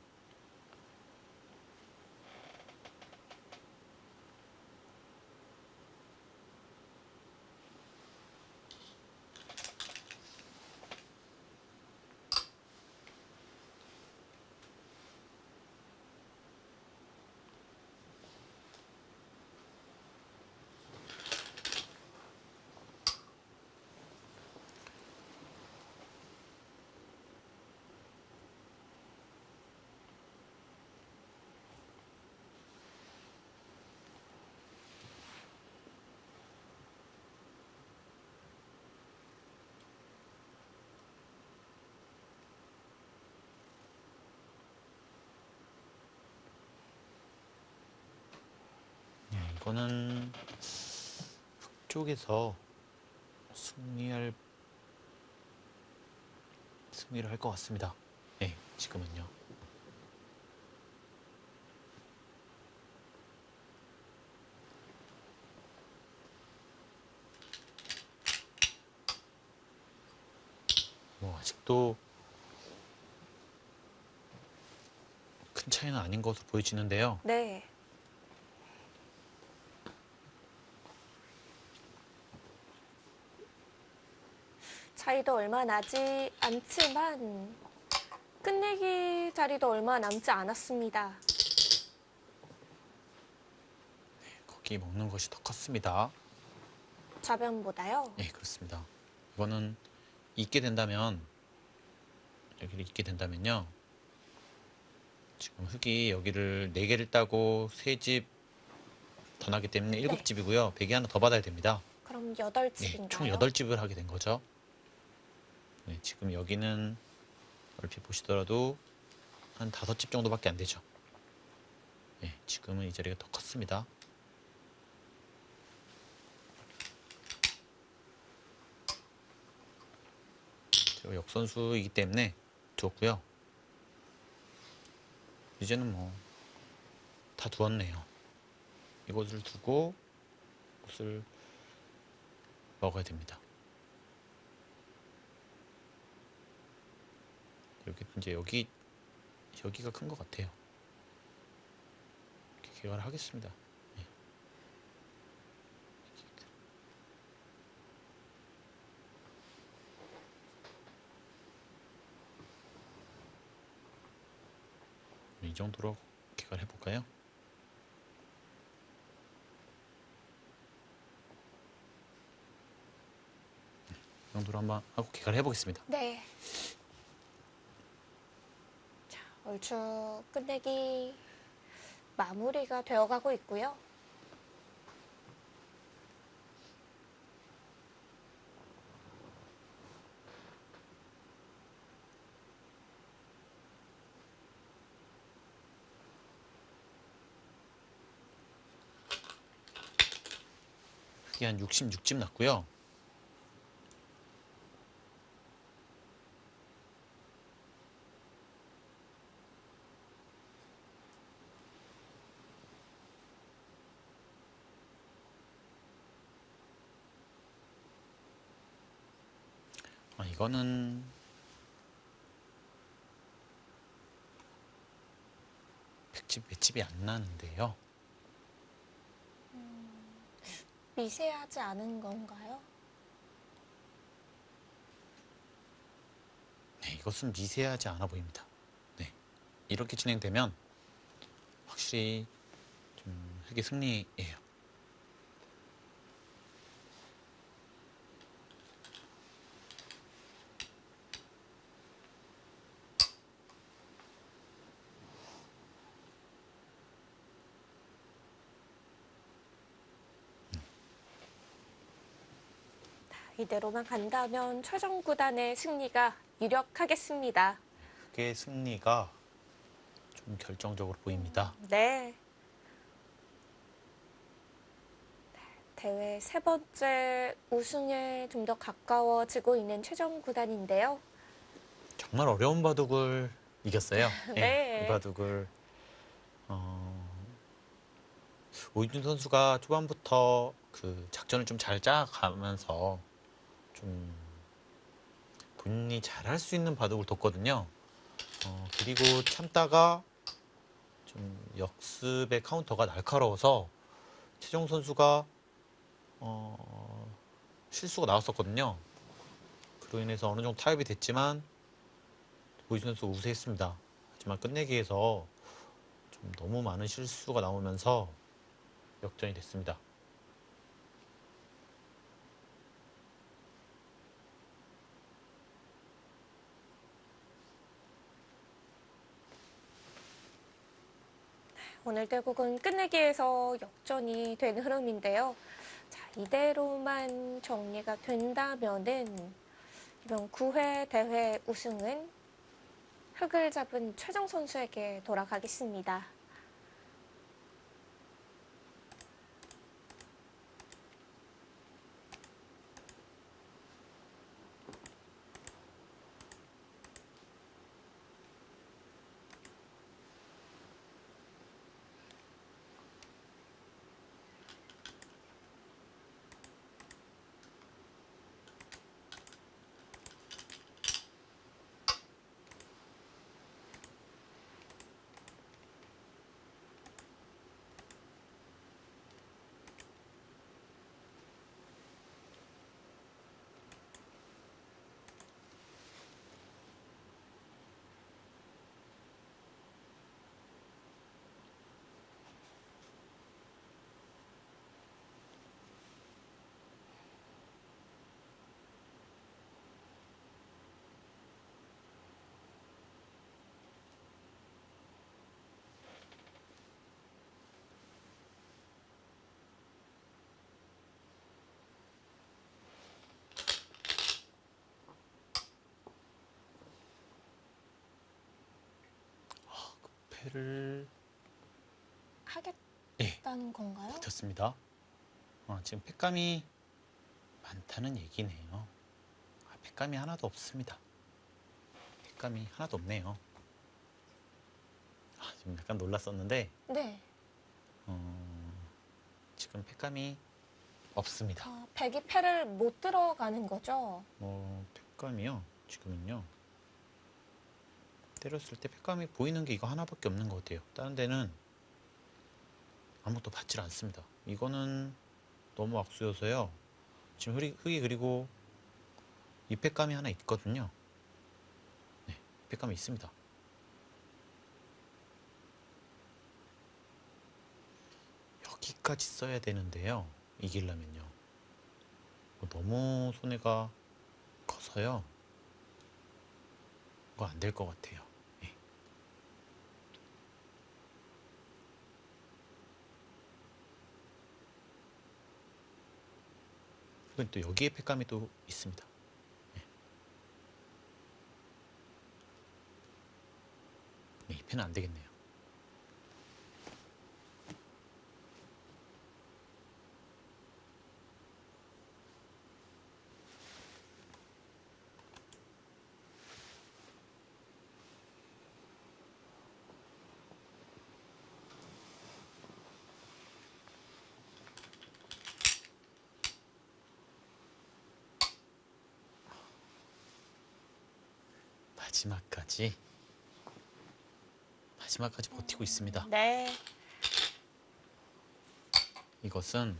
이거는 북쪽에서 승리를 할 것 같습니다. 네, 지금은요. 아직도 큰 차이는 아닌 것으로 보여지는데요. 네. 차이도 얼마 나지 않지만 끝내기 자리도 얼마 남지 않았습니다. 거기 먹는 것이 더 컸습니다. 좌변보다요. 네, 그렇습니다. 이거는 잊게 된다면, 여기를 잊게 된다면요. 지금 흙이 여기를 4개를 따고 3집 더 나기 때문에 7집이고요. 베개 하나 더 받아야 됩니다. 그럼 네, 8집인가요? 총 8집을 하게 된 거죠. 네, 지금 여기는 얼핏 보시더라도 한 5집 정도밖에 안 되죠. 네, 지금은 이 자리가 더 컸습니다. 제가 역선수이기 때문에 두었고요. 이제는 뭐 다 두었네요. 이것을 두고 이것을 먹어야 됩니다. 여기가 큰 것 같아요. 이렇게 개발을 하겠습니다. 네. 이 정도로 개발해 볼까요? 이 정도로 한번 하고 개발해 보겠습니다. 네. 자, 얼추 끝내기 마무리가 되어가고 있고요. 흙이 한 66집 났고요. 이거는 백집 맷집이 안 나는데요. 미세하지 않은 건가요? 네, 이것은 미세하지 않아 보입니다. 네, 이렇게 진행되면 확실히 좀 흑의 승리예요. 이대로만 간다면 최종 구단의 승리가 유력하겠습니다. 흑의 승리가 좀 결정적으로 보입니다. 네. 대회 세 번째 우승에 좀 더 가까워지고 있는 최종 구단인데요. 정말 어려운 바둑을 이겼어요. 네. 그 바둑을 오윤준 선수가 초반부터 그 작전을 좀 잘 짜가면서 좀 본인이 잘할 수 있는 바둑을 뒀거든요. 그리고 참다가 좀 역습의 카운터가 날카로워서 최정 선수가 실수가 나왔었거든요. 그로 인해서 어느 정도 타협이 됐지만 오윤준 선수 우세했습니다. 하지만 끝내기에서 좀 너무 많은 실수가 나오면서 역전이 됐습니다. 오늘 대국은 끝내기에서 역전이 된 흐름인데요. 자, 이대로만 정리가 된다면은 이번 9회 대회 우승은 흑을 잡은 최정 선수에게 돌아가겠습니다. 패를 하겠다는 예, 건가요? 버텼습니다. 지금 패감이 많다는 얘기네요. 패감이 하나도 없습니다. 패감이 하나도 없네요. 지금 약간 놀랐었는데 네. 지금 패감이 없습니다. 백이 패를 못 들어가는 거죠? 패감이요. 지금은요. 때렸을 때 패감이 보이는 게 이거 하나밖에 없는 것 같아요. 다른 데는 아무것도 받질 않습니다. 이거는 너무 악수여서요. 지금 흑이 그리고 이 패감이 하나 있거든요. 네, 패감이 있습니다. 여기까지 써야 되는데요. 이기려면요. 너무 손해가 커서요. 이거 안 될 것 같아요. 네. 그리고 또 여기에 패감이 또 있습니다. 네. 네, 이 패는 안 되겠네요. 마지막까지 버티고 있습니다. 네. 이것은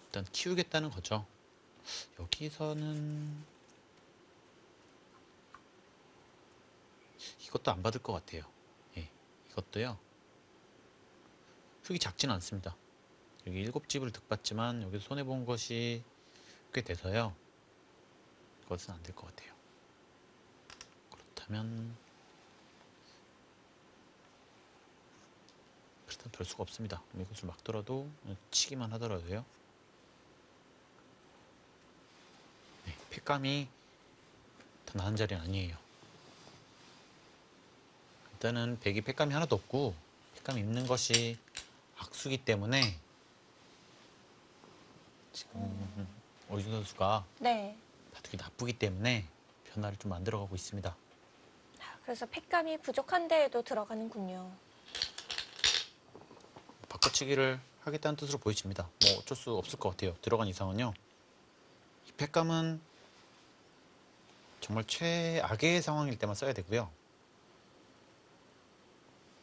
일단 키우겠다는 거죠. 여기서는 이것도 안 받을 것 같아요. 예, 이것도요. 흙이 작지는 않습니다. 여기 7집을 득받지만 여기서 손해본 것이 꽤 돼서요. 이것은 안 될 것 같아요. 그렇다면 별 수가 없습니다. 이것을 막더라도 치기만 하더라도요. 네, 팩감이 더 나은 자리는 아니에요. 일단은 백이 팩감이 하나도 없고 팩감이 있는 것이 악수기 때문에 지금 오유진 선수가 네. 바둑이 나쁘기 때문에 변화를 좀 만들어가고 있습니다. 그래서 팩감이 부족한데에도 들어가는군요. 바꿔치기를 하겠다는 뜻으로 보여집니다. 뭐 어쩔 수 없을 것 같아요. 들어간 이상은요. 이 팩감은 정말 최악의 상황일 때만 써야 되고요.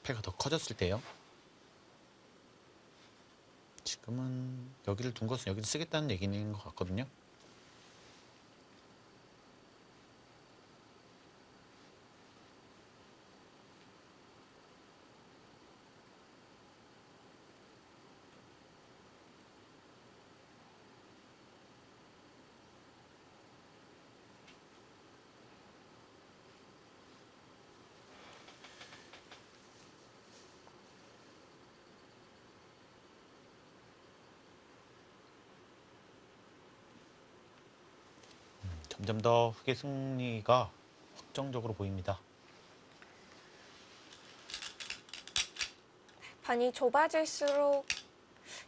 패가 더 커졌을 때요. 지금은 여기를 둔 것은 여기를 쓰겠다는 얘기인 것 같거든요. 점점 더 흑의 승리가 확정적으로 보입니다. 판이 좁아질수록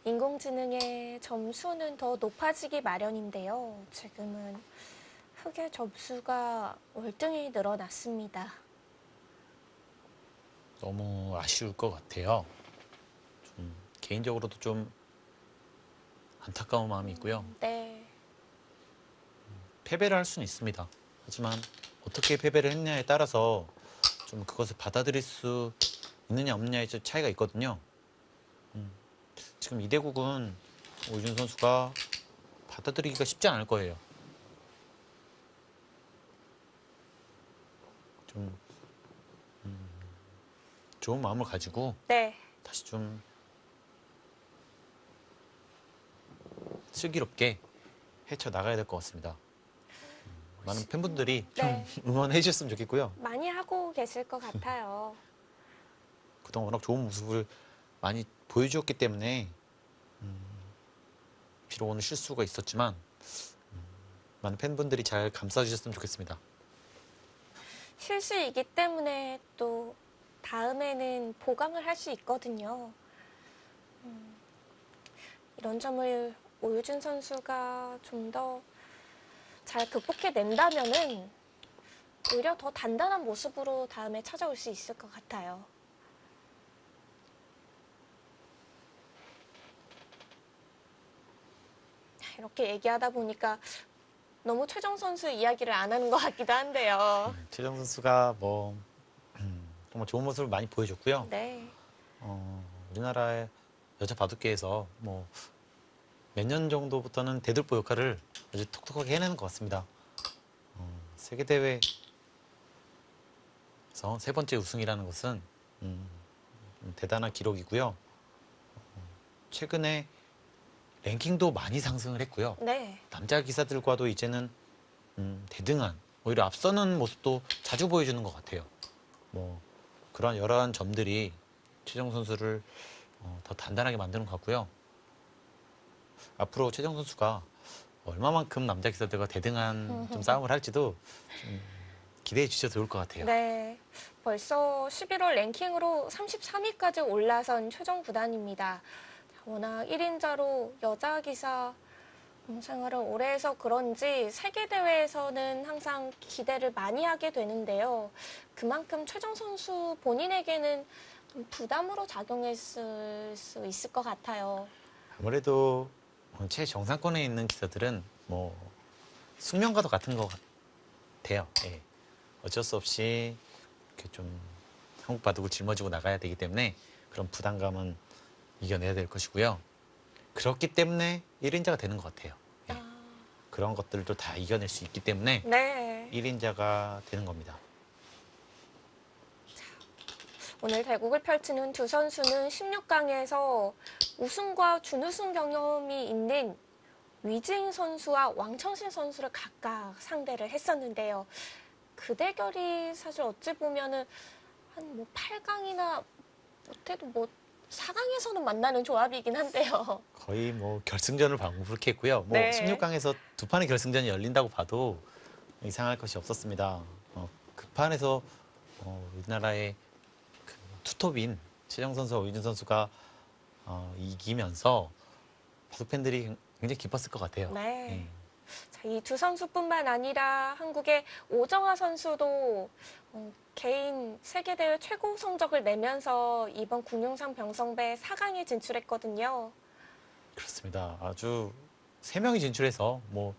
인공지능의 점수는 더 높아지기 마련인데요. 지금은 흑의 점수가 월등히 늘어났습니다. 너무 아쉬울 것 같아요. 좀 개인적으로도 좀 안타까운 마음이 있고요. 네. 패배를 할 수는 있습니다. 하지만 어떻게 패배를 했냐에 따라서 좀 그것을 받아들일 수 있느냐 없느냐의 차이가 있거든요. 지금 이대국은 오유진 선수가 받아들이기가 쉽지 않을 거예요. 좀 좋은 마음을 가지고 네. 다시 좀 슬기롭게 헤쳐나가야 될 것 같습니다. 많은 팬분들이 네. 좀 응원해 주셨으면 좋겠고요. 많이 하고 계실 것 같아요. 그동안 워낙 좋은 모습을 많이 보여주었기 때문에 비록 오늘 실수가 있었지만 많은 팬분들이 잘 감싸주셨으면 좋겠습니다. 실수이기 때문에 또 다음에는 보강을 할 수 있거든요. 이런 점을 오유진 선수가 좀 더 잘 극복해낸다면은 오히려 더 단단한 모습으로 다음에 찾아올 수 있을 것 같아요. 이렇게 얘기하다 보니까 너무 최정 선수 이야기를 안 하는 것 같기도 한데요. 최정 선수가 뭐 정말 좋은 모습을 많이 보여줬고요. 네. 우리나라의 여자 바둑계에서 뭐 몇 년 정도부터는 대들보 역할을 아주 톡톡하게 해내는 것 같습니다. 세계대회에서 3번째 우승이라는 것은 대단한 기록이고요. 최근에 랭킹도 많이 상승을 했고요. 네. 남자 기사들과도 이제는 대등한, 오히려 앞서는 모습도 자주 보여주는 것 같아요. 뭐 그런 여러한 점들이 최정 선수를 더 단단하게 만드는 것 같고요. 앞으로 최정 선수가 얼마만큼 남자 기사들과 대등한 좀 싸움을 할지도 좀 기대해 주셔도 좋을 것 같아요. 네. 벌써 11월 랭킹으로 33위까지 올라선 최정 구단입니다. 워낙 1인자로 여자 기사 생활을 오래 해서 그런지 세계대회에서는 항상 기대를 많이 하게 되는데요. 그만큼 최정 선수 본인에게는 좀 부담으로 작용했을 수 있을 것 같아요. 아무래도 최정상권에 있는 기사들은 뭐 숙명과도 같은 것 같아요. 예. 어쩔 수 없이 이렇게 좀 한국 바둑을 짊어지고 나가야 되기 때문에 그런 부담감은 이겨내야 될 것이고요. 그렇기 때문에 1인자가 되는 것 같아요. 예. 그런 것들도 다 이겨낼 수 있기 때문에 네. 1인자가 되는 겁니다. 오늘 대국을 펼치는 두 선수는 16강에서 우승과 준우승 경험이 있는 위징 선수와 왕청신 선수를 각각 상대를 했었는데요. 그 대결이 사실 어찌 보면은 한 뭐 8강이나 못해도 뭐 4강에서는 만나는 조합이긴 한데요. 거의 뭐 결승전을 방불케 했고요. 뭐 네. 16강에서 두 판의 결승전이 열린다고 봐도 이상할 것이 없었습니다. 그 판에서 우리나라의 그 투톱인 최정 선수와 오유진 선수가 이기면서 바둑 팬들이 굉장히 기뻤을 것 같아요. 네. 이 두 선수뿐만 아니라 한국의 오정아 선수도 개인 세계대회 최고 성적을 내면서 이번 국룡상 병성배 4강에 진출했거든요. 그렇습니다. 아주 3명이 진출해서 뭐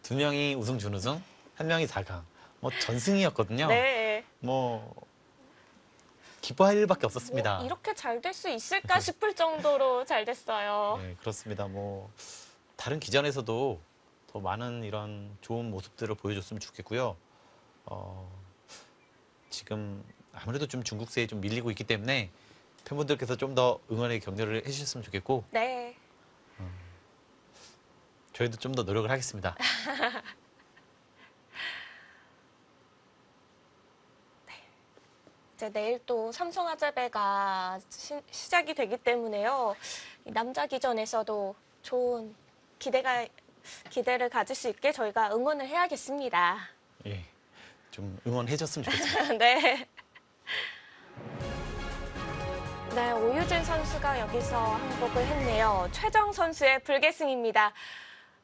2명이 우승 준우승, 1명이 4강. 뭐 전승이었거든요. 네. 뭐 기뻐할 일밖에 없었습니다. 뭐 이렇게 잘 될 수 있을까 싶을 정도로 잘 됐어요. 네, 그렇습니다. 뭐 다른 기전에서도 더 많은 이런 좋은 모습들을 보여줬으면 좋겠고요. 지금 아무래도 좀 중국세에 좀 밀리고 있기 때문에 팬분들께서 좀 더 응원의 격려를 해주셨으면 좋겠고 네. 저희도 좀 더 노력을 하겠습니다. 이제 내일 또 삼성화재배가 시작이 되기 때문에요. 이 남자 기전에서도 좋은 기대를 가질 수 있게 저희가 응원을 해야겠습니다. 예, 좀 응원해줬으면 좋겠습니다. 네. 네, 오유진 선수가 여기서 항복을 했네요. 최정 선수의 불계승입니다.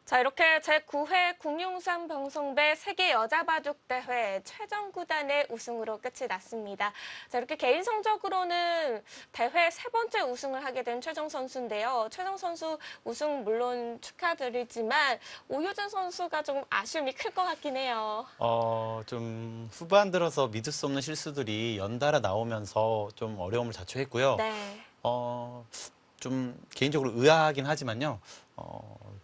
자, 이렇게 제9회 국룡상 병성배 세계 여자 바둑 대회 최정 구단의 우승으로 끝이 났습니다. 자, 이렇게 개인 성적으로는 대회 3번째 우승을 하게 된 최정 선수인데요. 최정 선수 우승 물론 축하드리지만 오유진 선수가 좀 아쉬움이 클 것 같긴 해요. 좀 후반 들어서 믿을 수 없는 실수들이 연달아 나오면서 좀 어려움을 자초했고요. 네. 좀 개인적으로 의아하긴 하지만요.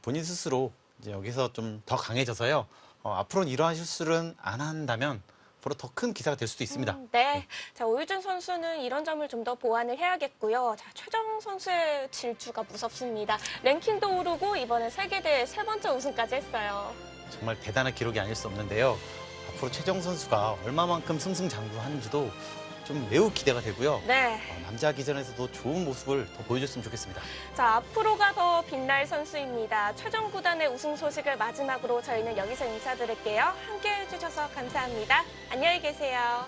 본인 스스로 이제 여기서 좀 더 강해져서요. 앞으로는 이러한 실수는 안 한다면 앞으로 더 큰 기사가 될 수도 있습니다. 네. 자, 오유진 선수는 이런 점을 좀 더 보완을 해야겠고요. 자, 최정 선수의 질주가 무섭습니다. 랭킹도 오르고 이번에 세계대회 3번째 우승까지 했어요. 정말 대단한 기록이 아닐 수 없는데요. 앞으로 최정 선수가 얼마만큼 승승장구하는지도 좀 매우 기대가 되고요. 네. 남자 기전에서도 좋은 모습을 더 보여줬으면 좋겠습니다. 자, 앞으로가 더 빛날 선수입니다. 최정 구단의 우승 소식을 마지막으로 저희는 여기서 인사드릴게요. 함께해 주셔서 감사합니다. 안녕히 계세요.